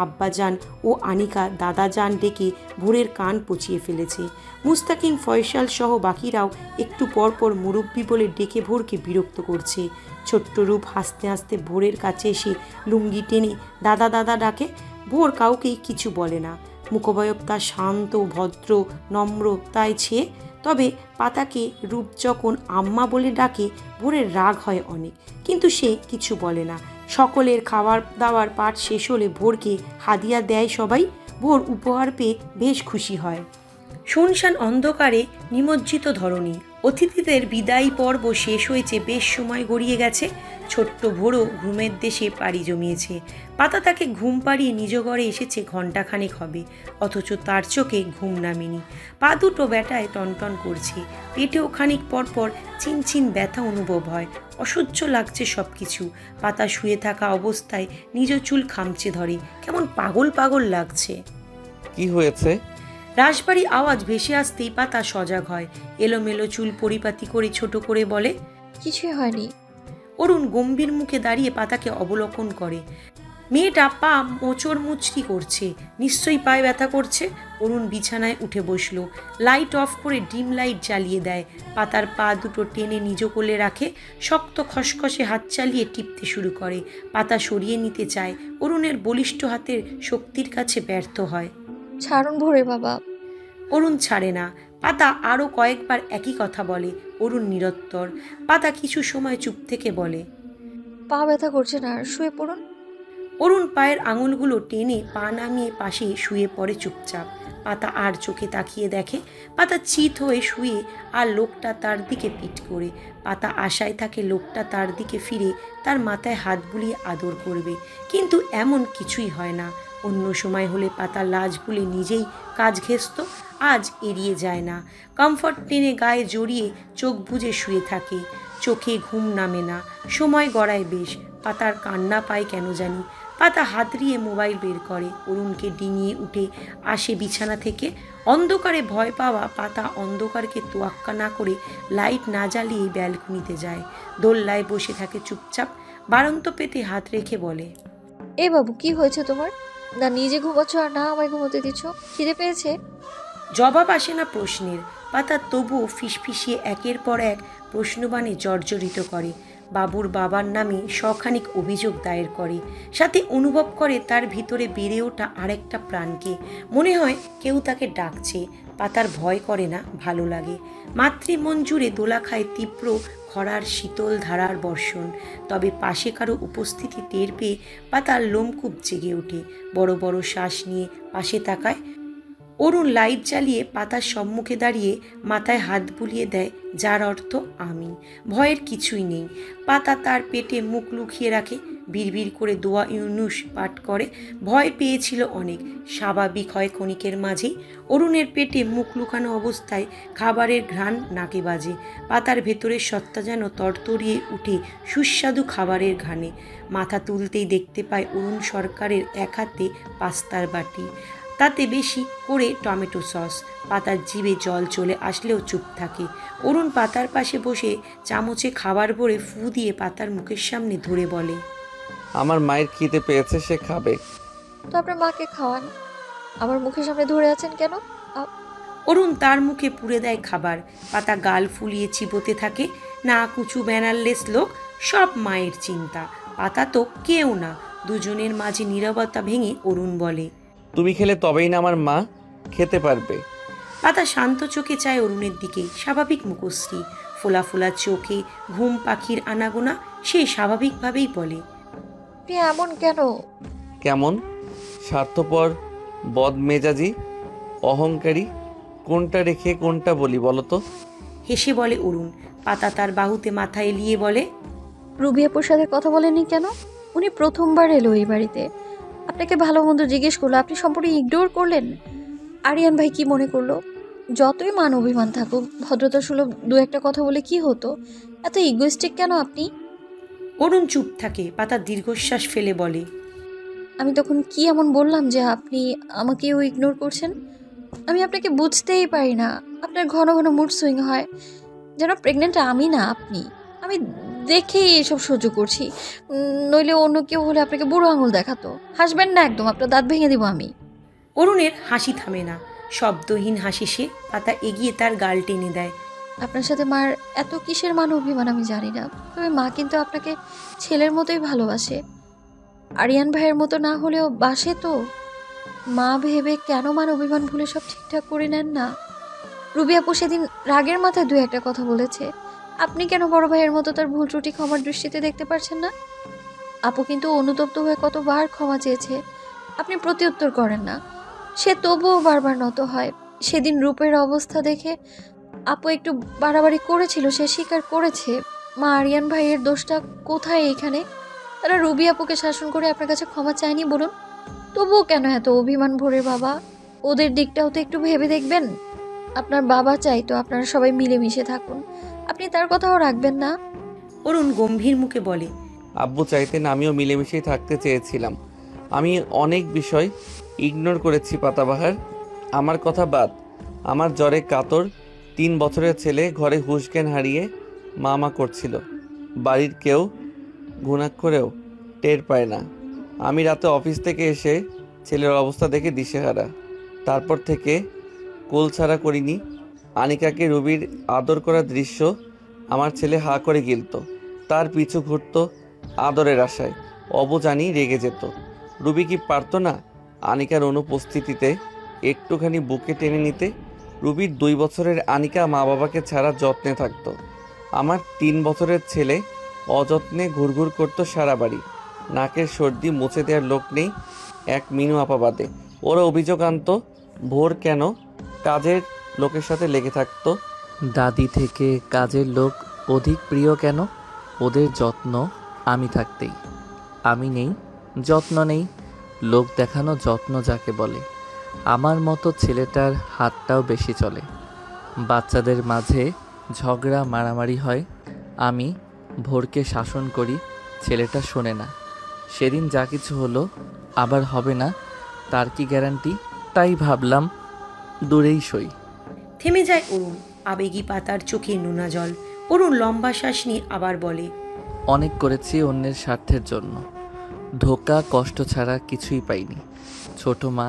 আব্বাজান ও আনিকা দাদাজান ডেকে ভোরের কান পচিয়ে ফেলেছে। মুস্তাকিম, ফয়সাল সহ বাকিরাও একটু পরপর মুরব্বি বলে ডেকে ভোরকে বিরক্ত করছে। ছোট্ট রূপ হাসতে হাসতে ভোরের কাছে এসে লুঙ্গি টেনে দাদা ডাকে। ভোর কাউকেই কিছু বলে না। মুখবয়ব তার শান্ত, ভদ্র, নম্র তাই ছেয়ে। তবে পাতাকে রূপ যখন আম্মা বলে ডাকে ভোরের রাগ হয় অনেক, কিন্তু সে কিছু বলে না। সকলের খাবার দাওয়ার পাঠ শেষ হলে ভোরকে হাদিয়া দেয় সবাই। ভোর উপহার পেয়ে বেশ খুশি হয়। শুনশান অন্ধকারে নিমজ্জিত ধরণী। অতিথিদের বিদায়ী পর্ব শেষ হয়েছে, বেশ সময় গড়িয়ে গেছে। ছোট্ট ভোরও ঘুমের দেশে পাড়ি জমিয়েছে। পাতা তাকে ঘুম পাড়িয়ে নিজ ঘরে এসেছে ঘণ্টাখানেক হবে, অথচ তার চোখে ঘুম নামেনি। পা দুটো ব্যথায় টনটন করছে। পেটেও খানিক পরপর চিনচিন ব্যথা অনুভব হয়। অসহ্য লাগছে সব কিছু। পাতা শুয়ে থাকা অবস্থায় নিজ চুল খামচে ধরে, কেমন পাগল লাগছে। কি হয়েছে? রাশবাড়ি আওয়াজ ভেসে আসতেই পাতা সজাগ হয়। এলোমেলো চুল পরিপাটি করে ছোট করে বলে, কিছুই হয়নি। অরুণ গম্ভীর মুখে দাঁড়িয়ে পাতাকে অবলোকন করে। মেয়েটা পা মোচড় মুচড়ি করছে, নিশ্চয়ই পায়ে ব্যথা করছে। অরুণ বিছানায় উঠে বসলো, লাইট অফ করে ডিম লাইট জ্বালিয়ে দেয়। পাতার পা দুটো টেনে নিজ কোলে রাখে, শক্ত খসখসে হাত চালিয়ে টিপতে শুরু করে। পাতা সরিয়ে নিতে চায়, অরুণের বলিষ্ঠ হাতের শক্তির কাছে ব্যর্থ হয়। ছাড়ুন ভোরে বাবা। অরুণ ছাড়ে না। পাতা আরও কয়েকবার একই কথা বলে, অরুণ নিরত্তর। পাতা কিছু সময় চুপ থেকে বলে, পা ব্যথা করছে না, আর শুয়ে পড়ুন। অরুণ পায়ের আঙুলগুলো টেনে পা নামিয়ে পাশে শুয়ে পড়ে চুপচাপ। পাতা আর চোখে তাকিয়ে দেখে, পাতা চিত হয়ে শুয়ে আর লোকটা তার দিকে পিঠ করে। পাতা আশায় থাকে লোকটা তার দিকে ফিরে তার মাথায় হাত বুলিয়ে আদর করবে, কিন্তু এমন কিছুই হয় না। অন্য সময় হলে পাতা লাজ ভুলে নিজেই কাজ ঘেঁষত, আজ এড়িয়ে যায় না। কমফর্ট টেনে গায়ে জড়িয়ে চোখ বুজে শুয়ে থাকে, চোখে ঘুম নামে না। সময় গড়ায় বেশ, পাতার কান্না পায় কেন জানি। পাতা হাতড়িয়ে মোবাইল বের করে, অরুণকে ডিঙিয়ে উঠে আসে বিছানা থেকে। অন্ধকারে ভয় পাওয়া পাতা অন্ধকারকে তোয়াক্কা না করে লাইট না জ্বালিয়ে ব্যালকনিতে যায়। দোল্লায় বসে থাকে চুপচাপ, বাড়ন্ত পেতে হাত রেখে বলে, এ বাবু, কি হয়েছে তোমার? না নিজে ঘুমাচ্ছ আর না আমায় ঘুমোতে দিচ্ছ? খিদে পেয়েছে? জবাব আসে না প্রশ্নের। পাতা তবুও ফিসফিসিয়ে একের পর এক প্রশ্নবাণে জর্জরিত করে। বাবুর বাবার নামে শখানিক অভিযোগ দায়ের করে, সাথে অনুভব করে তার ভিতরে বেড়ে ওঠা আরেকটা প্রাণকে। মনে হয় কেউ তাকে ডাকছে। পাতার ভয় করে না, ভালো লাগে। মাতৃমন জুড়ে দোলা খায় তীব্র খরার শীতল ধারার বর্ষণ। তবে পাশে কারো উপস্থিতি টের পেয়ে পাতার লোমকূপ জেগে ওঠে। বড় বড় শ্বাস নিয়ে পাশে তাকায়। অরুণ লাইট জ্বালিয়ে পাতার সম্মুখে দাঁড়িয়ে মাথায় হাত বুলিয়ে দেয়, যার অর্থ আমি। ভয়ের কিছুই নেই। পাতা তার পেটে মুখ লুকিয়ে রাখে, বিড়বিড় করে দোয়া ইউনুস পাঠ করে। ভয় পেয়েছিল অনেক, স্বাভাবিক হয় ক্ষণিকের মাঝেই। অরুণের পেটে মুখ লুকানো অবস্থায় খাবারের ঘ্রাণ নাকে বাজে। পাতার ভেতরের সত্তা যেন তরতরিয়ে উঠে সুস্বাদু খাবারের ঘ্রাণে। মাথা তুলতেই দেখতে পায় অরুণ সরকারের এক হাতে পাস্তার বাটি, তাতে বেশি করে টমেটো সস। পাতার জিভে জল চলে আসলেও চুপ থাকে। অরুণ পাতার পাশে বসে চামচে খাবার ভরে ফু দিয়ে পাতার মুখের সামনে ধরে বলে, আমার মায়ের খিদে পেয়েছে, সে খাবে। তো আপনার মাকে খাওয়ান, আমার মুখের সামনে ধরে আছেন কেন? অরুণ তার মুখে পুরে দেয় খাবার। পাতা গাল ফুলিয়ে চিবোতে থাকে। না কুচু ব্যানারলেস লোক, সব মায়ের চিন্তা। পাতা তো কেউ না। দুজনের মাঝে নীরবতা ভেঙে অরুণ বলে, তুমি খেলে তবেই না আমার মা খেতে পারবে। পাতা শান্ত চোখে চায় অরুণের দিকে, স্বাভাবিক মুখশ্রী, ফোলা ফোলা চোখে ঘুম পাখির আনাগোনা। সে স্বাভাবিকভাবেই বলে, আপনি এমন কেন? কেমন? স্বার্থপর, বদমেজাজি, অহংকারী, কোনটা রেখে কোনটা বলি বলো তো? হেসে বলে অরুণ। পাতা তার বাহুতে মাথা এলিয়ে বলে, রুবি আপুর সাথে কথা বলেনি কেন? উনি প্রথমবার এলো এই বাড়িতে, আপনাকে ভালো মন্দ জিজ্ঞেস করলো, আপনি সম্পূর্ণ ইগনোর করলেন। আরিয়ান ভাই কি মনে করলো? যতই মান অভিমান থাকুক, ভদ্রতা সুলভ দু একটা কথা বলে কি হতো? এত ইগোইস্টিক কেন আপনি? অরুণ চুপ থাকে। পাতা দীর্ঘশ্বাস ফেলে বলে, আমি তখন কি এমন বললাম যে আপনি আমাকেও ইগনোর করছেন? আমি আপনাকে বুঝতেই পারি না। আপনার ঘন ঘন মুড সুইং হয়, যেন প্রেগনেন্ট আমি না আপনি। আমি দেখেই এসব সহ্য করছি, নইলে অন্য কেউ হলে আপনাকে বুড়ো আঙুল দেখাতো। হাসবেন না একদম, আপনার দাঁত ভেঙে দিব আমি। অরুণের হাসি থামে না, শব্দহীন হাসি সে। পাতা এগিয়ে তার গাল টেনে দেয়। আপনার সাথে মার এত কিসের মান অভিমান আমি জানি না, তবে মা কিন্তু আপনাকে ছেলের মতোই ভালোবাসে। আরিয়ান ভাইয়ের মতো না হলেও বাসে তো। মা ভেবে কেন মান অভিমান ভুলে সব ঠিকঠাক করে নেন না? রুবি আপু সেদিন রাগের মাথায় দু একটা কথা বলেছে, আপনি কেন বড় ভাইয়ের মতো তার ভুল ত্রুটি ক্ষমার দৃষ্টিতে দেখতে পারছেন না? আপু কিন্তু অনুতপ্ত হয়ে কতবার ক্ষমা চেয়েছে, আপনি প্রত্যুত্তর করেন না। সে তবুও বারবার নত হয়। সেদিন রূপের অবস্থা দেখে আপু একটু বাড়াবাড়ি করেছিল, সে স্বীকার করেছে। মা আরিয়ান ভাইয়ের দোষটা কোথায় এখানে? তারা রুবি আপুকে শাসন করে আপনার কাছে ক্ষমা চায়নি বলুন, তবুও কেন এত অভিমান ভরে? বাবা, ওদের দিকটাও তো একটু ভেবে দেখবেন। আপনার বাবা চাইতো আপনারা সবাই মিলেমিশে থাকুন, আপনি তার কথাও রাখবেন না? অরুণ গম্ভীর মুখে বলে, আব্বু চাইতেন আমিও মিলেমিশেই থাকতে চেয়েছিলাম। আমি অনেক বিষয় ইগনোর করেছি পাতাবাহার। আমার কথা বাদ, আমার জ্বরে কাতর 3 বছরের ছেলে ঘরে হুঁশজ্ঞান হারিয়ে মা করছিল। বাড়ির কেউ ঘুণাক্ষরেও টের পায় না। আমি রাতে অফিস থেকে এসে ছেলের অবস্থা দেখে দিশেহারা। তারপর থেকে কোল ছাড়া করিনি। আনিকাকে রুবির আদর করার দৃশ্য আমার ছেলে হা করে গিলত, তার পিছু ঘুরত আদরের আশায়। অবজানি রেগে যেত। রুবি কি পারতো না আনিকার অনুপস্থিতিতে একটুখানি বুকে টেনে নিতে? রুবির 2 বছরের আনিকা মা বাবাকে ছাড়া যত্নে থাকতো। আমার 3 বছরের ছেলে অযত্নে ঘুরঘুর করতো সারা বাড়ি। নাকের সর্দি মুছে দেওয়ার লোক নেই, এক মিনু আপা বাদে। ওরা অভিযোগ আনতো ভোর কেন কাজের লোকের সাথে লেগে থাকতো। দাদি থেকে কাজের লোক অধিক প্রিয় কেন? ওদের যত্ন আমি থাকতেই। আমি নেই, যত্ন নেই। লোক দেখানো যত্ন যাকে বলে। আমার মতো ছেলেটার হাতটাও বেশি চলে। বাচ্চাদের মাঝে ঝগড়া মারামারি হয়, আমি ভোরকে শাসন করি, ছেলেটা শোনে না। সেদিন যা কিছু হলো আবার হবে না তার কি গ্যারান্টি? তাই ভাবলাম দূরেই সই। থেমে যায় অরুণ, আবেগী পাতার চোখে নোনা জল। অরুণ লম্বা শ্বাস নিয়ে আবার বলে, অনেক করেছি অন্যের স্বার্থের জন্য, ধোকা কষ্ট ছাড়া কিছুই পাইনি। ছোট মা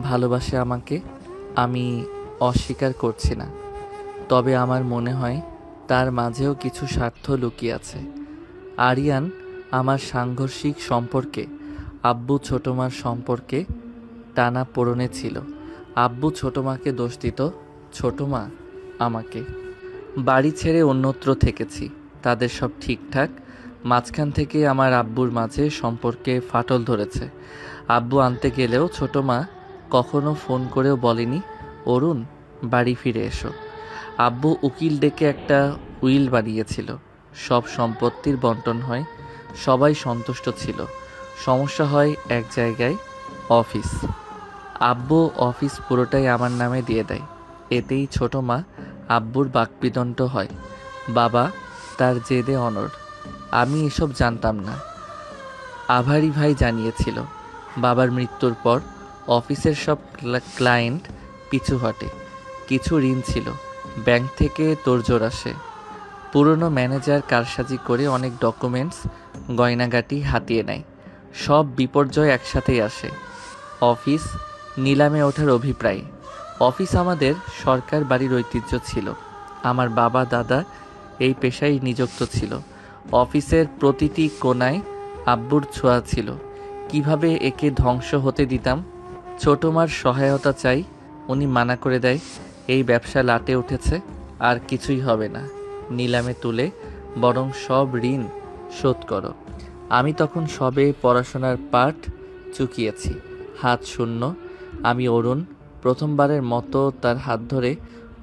ভালোবাসে আমাকে, আমি অস্বীকার করছি না। তবে আমার মনে হয় তার মাঝেও কিছু স্বার্থ লুকিয়ে আছে। আরিয়ান আমার সাংঘর্ষিক সম্পর্কে, আব্বু ছোট মার সম্পর্কে টানা পোড়নে ছিল। আব্বু ছোট মাকে দোষ দিত, ছোট মা আমাকে। বাড়ি ছেড়ে অন্যত্র থেকেছি, তাদের সব ঠিকঠাক। মাঝখান থেকে আমার আব্বুর মাঝে সম্পর্কে ফাটল ধরেছে। আব্বু আনতে গেলেও ছোট মা কখনো ফোন করেও বলেনি অরুণ বাড়ি ফিরে এসো। আব্বু উকিল ডেকে একটা উইল বানিয়েছিল, সব সম্পত্তির বন্টন হয়, সবাই সন্তুষ্ট ছিল। সমস্যা হয় এক জায়গায়, অফিস। আব্বু অফিস পুরোটাই আমার নামে দিয়ে দেয়। এতেই ছোট মা আব্বুর বাকবিদণ্ড হয়। বাবা তার জেদে অনড়। আমি এসব জানতাম না, আভারি ভাই জানিয়েছিল। বাবার মৃত্যুর পর অফিসের সব ক্লায়েন্ট পিছু হটে। কিছু ঋণ ছিল, ব্যাংক থেকে তোড়জোড় আসে। পুরনো ম্যানেজার কারসাজি করে অনেক ডকুমেন্টস গয়নাগাটি হাতিয়ে নেয়। সব বিপর্যয় একসাথেই আসে। অফিস নিলামে ওঠার অভিপ্রায়। অফিস আমাদের সরকার বাড়ির ঐতিহ্য ছিল। আমার বাবা দাদা এই পেশায় নিযুক্ত ছিল। অফিসের প্রতিটি কোণায় আব্বুর ছোঁয়া ছিল। কিভাবে একে ধ্বংস হতে দিতাম? ছোট মার সহায়তা চাই, উনি মানা করে দেয়, এই ব্যবসা লাটে উঠেছে, আর কিছুই হবে না, নিলামে তুলে বরং সব ঋণ শোধ করো। আমি তখন সবে পড়াশোনার পাঠ চুকিয়েছি, হাত শূন্য। আমি অরুণ প্রথমবারের মতো তার হাত ধরে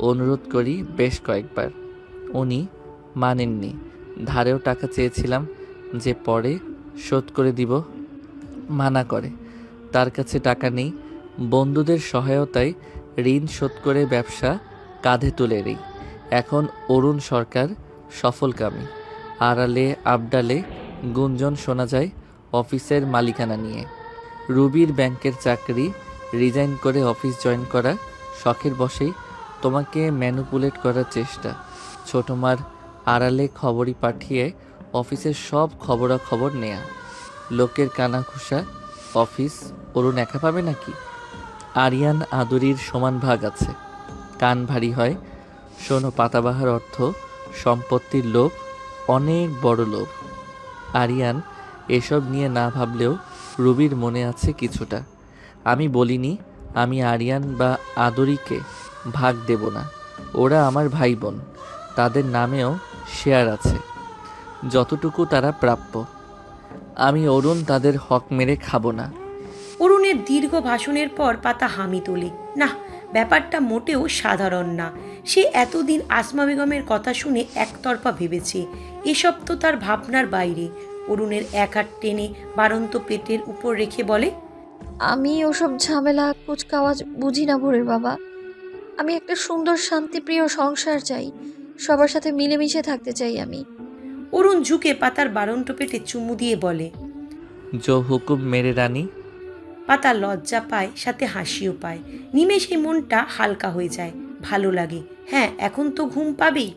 অনুরোধ করি বেশ কয়েকবার। উনি মানেননি। ধারেও টাকা চেয়েছিলাম যে পরে শোধ করে দিব, মানা করে। তার কাছে টাকা নেই। বন্ধুদের সহায়তায় ঋণ শোধ করে ব্যবসা কাঁধে তুলে নেই। এখন অরুণ সরকার সফলকামী। আড়ালে আবডালে গুঞ্জন শোনা যায় অফিসের মালিকানা নিয়ে। রুবির ব্যাংকের চাকরি রিজাইন করে অফিস জয়েন করা, শখের বশেই তোমাকে ম্যানুপুলেট করার চেষ্টা। ছোট মার আড়ালে খবরই পাঠিয়ে অফিসের সব খবরাখবর নেয়া, লোকের কানাঘুষা। অফিস অরুণ একা পাবে নাকি? আরিয়ান আদুরির সমান ভাগ আছে। কান ভারী হয়। শোনো, পাতাবাহার অর্থ সম্পত্তির লোভ, অনেক বড় লোভ। আরিয়ান এসব নিয়ে না ভাবলেও রুবির মনে আছে কিছুটা। আমি বলিনি আমি আরিয়ান বা আদুরিকে ভাগ দেব না। ওরা আমার ভাই বোন, তাদের নামেও শেয়ার আছে, যতটুকু তারা প্রাপ্য। আমি অরুণ তাদের হক মেরে খাবো না। অরুণের দীর্ঘ ভাষণের পর পাতা হামি তোলে। না, ব্যাপারটা মোটেও সাধারণ না। সে এতদিন আসমা বেগমের কথা শুনে একতরফা ভেবেছে, এসব তো তার ভাবনার বাইরে। অরুণের এক হাত টেনে বাড়ন্ত পেটের উপর রেখে বলে, আমি ওসব ঝামেলা কুচকাওয়াজ বুঝি না ভোরের বাবা। আমি একটা সুন্দর শান্তিপ্রিয় সংসার চাই, সবার সাথে মিলেমিশে থাকতে চাই আমি। অরুণ ঝুঁকে পাতার বাড়ন্ত পেটে চুমু দিয়ে বলে, জো হুকুম মেরে রানী। পাতা লজ্জা পায়, সাথে হাসিও পায়। নিমেষে মনটা হালকা হয়ে যায়, ভালো লাগে। হ্যাঁ, এখন তো ঘুম পাবেই।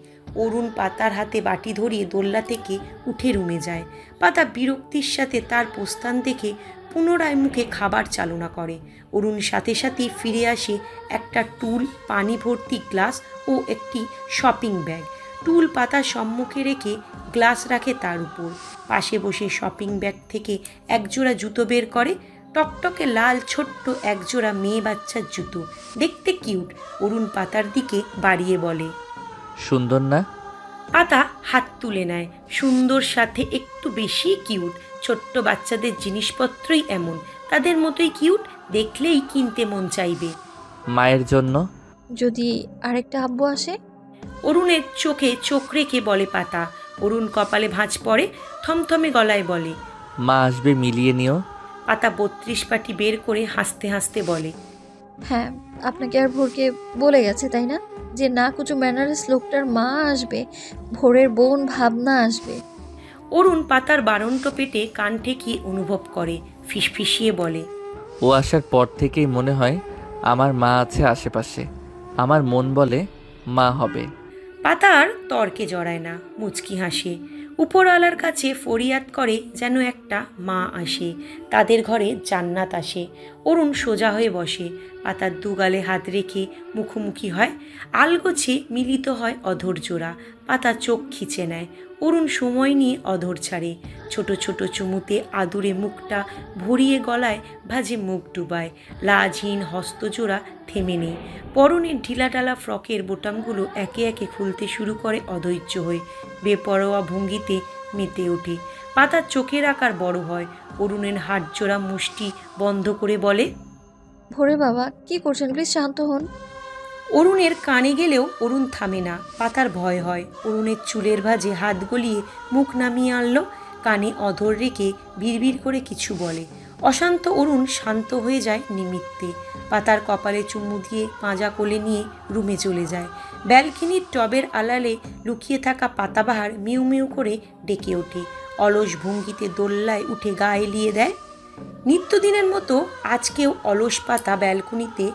অরুণ পাতার হাতে বাটি ধরিয়ে দোলনা থেকে উঠে রুমে যায়। পাতা বিরক্তির সাথে তার প্রস্থান দেখে পুনরায় মুখে খাবার চালনা করে। অরুণ সাথে সাথে ফিরে আসে একটা টুল, পানি ভর্তি গ্লাস ও একটি শপিং ব্যাগ। টুল পাতা সম্মুখে রেখে গ্লাস রাখে তার উপর। পাশে বসে শপিং ব্যাগ থেকে একজোড়া জুতো বের করে, টকটকে লাল ছোট্ট একজোড়া মেয়ে বাচ্চার জুতো, দেখতে কিউট। অরুণ পাতার দিকে বাড়িয়ে বলে, সুন্দর না? পাতা হাত তুলে নেয়। সুন্দর সাথে একটু বেশি কিউট। ছোট্ট বাচ্চাদের জিনিসপত্রই এমন, তাদের মতোই কিউট, দেখলেই কিনতে মন চাইবে। মায়ের জন্য? যদি আরেকটা আব্বু আসে? অরুণের চোখে চোখ রেখে বলে পাতা। অরুণ কপালে ভাঁজ পড়ে, থমথমে গলায় বলে, মা আসবে, মিলিয়ে নিও। পাতা 32 পাটি বের করে হাসতে হাসতে বলে, হ্যাঁ, আপনাকে আর ভোরকে বলে গেছে তাই না, যে না কুচু ম্যানারেস লোকটার মা আসবে, ভোরের বোন ভাবনা আসবে। অরুণ পাতার বারন্ত পেটে কান ঠেকিয়ে অনুভব করে, ফিসফিসিয়ে বলে, ও আসার পর থেকেই মনে হয় আমার মা আছে আশেপাশে। আমার মন বলে মা হবে। পাতার তর্কে জড়ায় না, মুচকি হাসে। উপরওয়ালার কাছে ফরিয়াদ করে যেন একটা মা আসে, তাদের ঘরে জান্নাত আসে। অরুণ সোজা হয়ে বসে, পাতার দুগালে হাত রেখে মুখোমুখি হয়। আলগোছে মিলিত হয় অধর জোড়া। পাতা চোখ খিচে নেয়। অরুণ সময় নিয়ে অধর ছাড়ে। ছোট ছোট চুমুতে আদুরে মুখটা ভরিয়ে গলায় ভাজে মুখ ডুবায়। লাজহীন হস্তজোড়া থেমে নেই। পরনের ঢিলাঢালা ফ্রকের বোতামগুলো একে একে খুলতে শুরু করে অধৈর্য হয়ে। বেপরোয়া ভঙ্গিতে মেতে ওঠে। পাতার চোখের আকার বড় হয়। অরুণের হাত জোড়া মুষ্টি বন্ধ করে বলে, ভোরে বাবা কি করছেন, প্লিজ শান্ত হন। অরুণের কানে গেলেও অরুণ থামে না। পাতার ভয় হয়। অরুণের চুলের ভাঁজে হাত গলিয়ে মুখ নামিয়ে আনলো, কানে অধর রেখে বিড়বিড় করে কিছু বলে। অশান্ত অরুণ শান্ত হয়ে যায় নিমিত্তে। পাতার কপালে চুমু দিয়ে পাঁজা কোলে নিয়ে রুমে চলে যায়। ব্যালকনির টবের আড়ালে লুকিয়ে থাকা পাতাবাহার মিউ মিউ করে ডেকে ওঠে। অলস ভঙ্গিতে দোল্লায় উঠে গা এলিয়ে দেয়। নিত্যদিনের মতো আজকেও অলস পাতা ব্যালকনিতে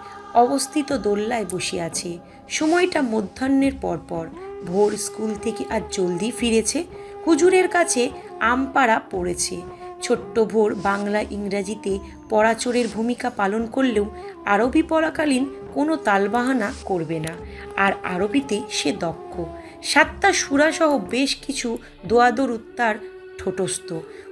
অবস্থিত দোল্লায় বসে আছে। সময়টা মধ্যাহ্নের পরপর। ভোর স্কুল থেকে আজ জলদি ফিরেছে। হুজুরের কাছে আমপাড়া পড়েছে। ছোট্ট ভোর বাংলা ইংরাজিতে পড়াচোরের ভূমিকা পালন করলেও আরবি পড়াকালীন কোনো তালবাহানা করবে না। আর আরবিতে সে দক্ষ। 7টা সূরাসহ বেশ কিছু দোয়াদরুদ তার ঠোঁটস্থ।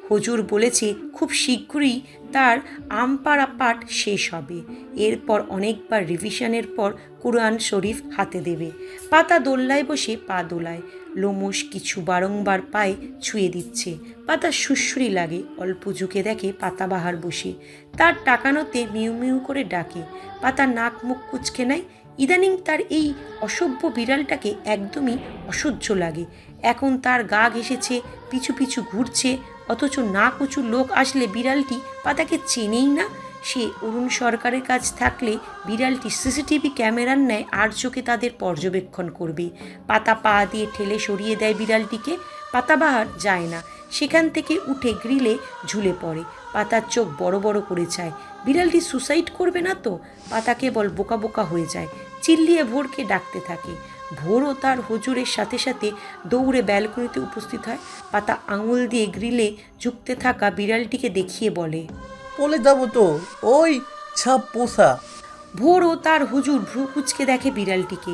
হুজুর বলেছে খুব শীঘ্রই তার আমপাড়া পাঠ শেষ হবে। এরপর অনেকবার রিভিশনের পর কুরআন শরীফ হাতে দেবে। পাতা দোল্লায় বসে পা দোলায়। লোমশ কিছু বারংবার পায়ে ছুঁয়ে দিচ্ছে। পাতা সুশ্রী লাগে। অল্প ঝুঁকে দেখে পাতাবাহার বসে। তার টাকানোতে মিউ মিউ করে ডাকে। পাতা নাক মুখ কুচকে নেয়। ইদানিং তার এই অসভ্য বিড়ালটাকে একদমই অসহ্য লাগে। এখন তার গা ঘেঁষেছে, পিছু পিছু ঘুরছে, অথচ না কচু লোক আসলে বিড়ালটি পাতাকে চেনেই না। সে অরুণ সরকারের কাছ থাকলে বিড়ালটি সিসিটিভি ক্যামেরার ন্যায় আর চোখে তাদের পর্যবেক্ষণ করবে। পাতা পা দিয়ে ঠেলে সরিয়ে দেয় বিড়ালটিকে। পাতাবাহার যায় না। সেখান থেকে উঠে গ্রিলে ঝুলে পড়ে। পাতার চোখ বড় বড় করে চায়। বিড়ালটি সুসাইড করবে না তো? পাতা কেবল বোকা বোকা হয়ে যায়। চিল্লিয়ে ভোরকে ডাকতে থাকে। ভোরও তার হুজুরের সাথে সাথে দৌড়ে ব্যালকনিতে উপস্থিত হয়। পাতা আঙুল দিয়ে গ্রিলে ঝুঁকতে থাকা বিড়ালটিকে দেখিয়ে বলে, বলে যাবো তো, ওই ছাপ পোষা। ভোরও তার হুজুর ভ্রু কুচকে দেখে বিড়ালটিকে।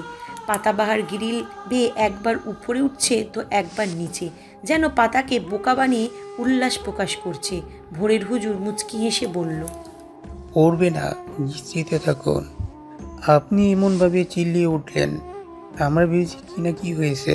পাতাবাহার গ্রিল বেয়ে একবার উপরে উঠছে তো একবার নিচে, যেন পাতাকে বোকা বানিয়ে উল্লাস প্রকাশ করছে। ভোরের হুজুর মুচকি হেসে বলল, পড়বে না, নিশ্চিতে থাকুন। আপনি এমনভাবে চিল্লিয়ে উঠলেন, আমরা ভেবেছি কি না কি হয়েছে।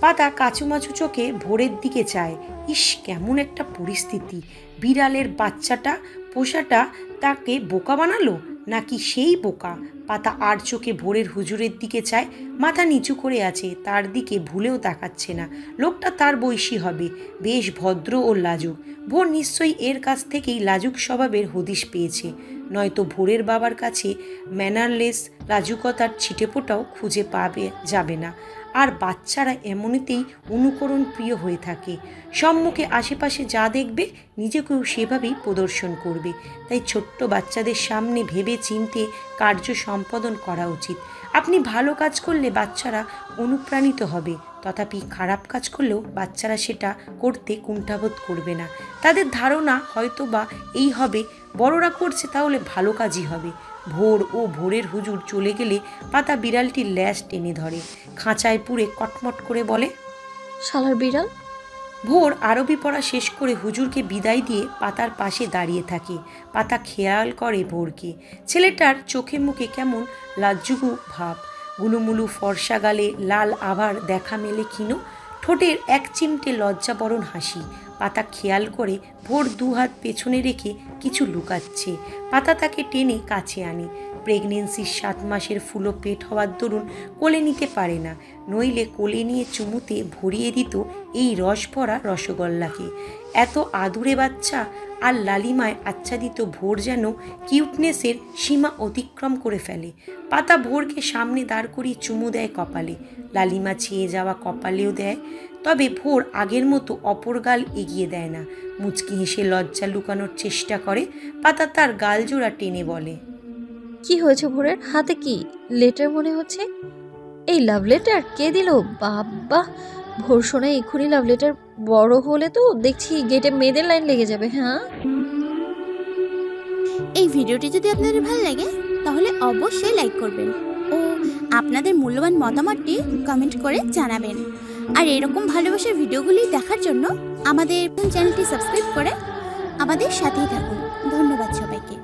পাতা কাচুমাচু চোখে ভোরের দিকে চায়। ইস, কেমন একটা পরিস্থিতি! বিড়ালের বাচ্চাটা পোষাটা তাকে বোকা বানালো, নাকি সেই বোকা? পাতা আর চোখে ভোরের হুজুরের দিকে চায়। মাথা নিচু করে আছে, তার দিকে ভুলেও তাকাচ্ছে না। লোকটা তার বয়সী হবে, বেশ ভদ্র ও লাজুক। ভোর নিশ্চয়ই এর কাছ থেকেই লাজুক স্বভাবের হদিশ পেয়েছে, নয়তো ভোরের বাবার কাছে ম্যানারলেস লাজুকতার ছিটেফোঁটাও খুঁজে পাবে যাবে না। আর বাচ্চারা এমনিতেই অনুকরণ প্রিয় হয়ে থাকে। সম্মুখে আশেপাশে যা দেখবে নিজেকেও সেভাবেই প্রদর্শন করবে। তাই ছোট্ট বাচ্চাদের সামনে ভেবে চিন্তে কার্য সম্পাদন করা উচিত। আপনি ভালো কাজ করলে বাচ্চারা অনুপ্রাণিত হবে, তথাপি খারাপ কাজ করলেও বাচ্চারা সেটা করতে কুণ্ঠাবোধ করবে না। তাদের ধারণা হয়তো বা এই হবে, বড়রা করছে তাহলে ভালো কাজই হবে। ভোর ও ভোরের হুজুর চলে গেলে পাতা বিড়ালটির ল্যাজ টেনে ধরে, খাঁচায় পুরে কটমট করে বলে, শালার বিড়াল। ভোর আরবি পড়া শেষ করে হুজুরকে বিদায় দিয়ে পাতার পাশে দাঁড়িয়ে থাকে। পাতা খেয়াল করে ভোরকে। ছেলেটার চোখে মুখে কেমন লাজ্জুকু ভাব, গুলুমুলু ফর্সা গালে লাল আভার দেখা মেলে ক্ষীণ, ঠোঁটের এক চিমটে লজ্জাবরণ হাসি। পাতা খেয়াল করে ভোর দুহাত পেছনে রেখে কিছু লুকাচ্ছে। পাতা তাকে টেনে কাছে আনে। প্রেগনেন্সির 7 মাসের ফুলো পেট হওয়ার দরুন কোলে নিতে পারে না, নইলে কোলে নিয়ে চুমুতে ভরিয়ে দিত এই রস ভরা রসগোল্লাকে। এত আদুরে বাচ্চা আর লালিমায় আচ্ছাদিত ভোর যেন কিউটনেসের সীমা অতিক্রম করে ফেলে। পাতা ভোরকে সামনে দাঁড় করিয়ে চুমু দেয় কপালে, লালিমা ছেয়ে যাওয়া কপালেও দেয়। তবে ভোর আগের মতো অপর গাল এগিয়ে দেয় না, মুচকি হেসে লজ্জা লুকানোর চেষ্টা করে। পাতা তার গাল জোড়া টেনে বলে, কি হয়েছে ভোরের হাতে? কি লেটার মনে হচ্ছে? এই লাভ লেটার কে দিল? বাবা, ভোর শোনা এক্ষুনি লাভ লেটার। বড় হলে তো দেখছি গেটে মেয়েদের লাইন লেগে যাবে। হ্যাঁ, এই ভিডিওটি যদি আপনাদের ভালো লাগে তাহলে অবশ্যই লাইক করবেন ও আপনাদের মূল্যবান মতামতটি কমেন্ট করে জানাবেন। আর এরকম ভালোবাসার ভিডিওগুলি দেখার জন্য আমাদের চ্যানেলটি সাবস্ক্রাইব করে আমাদের সাথেই থাকুন। ধন্যবাদ সবাইকে।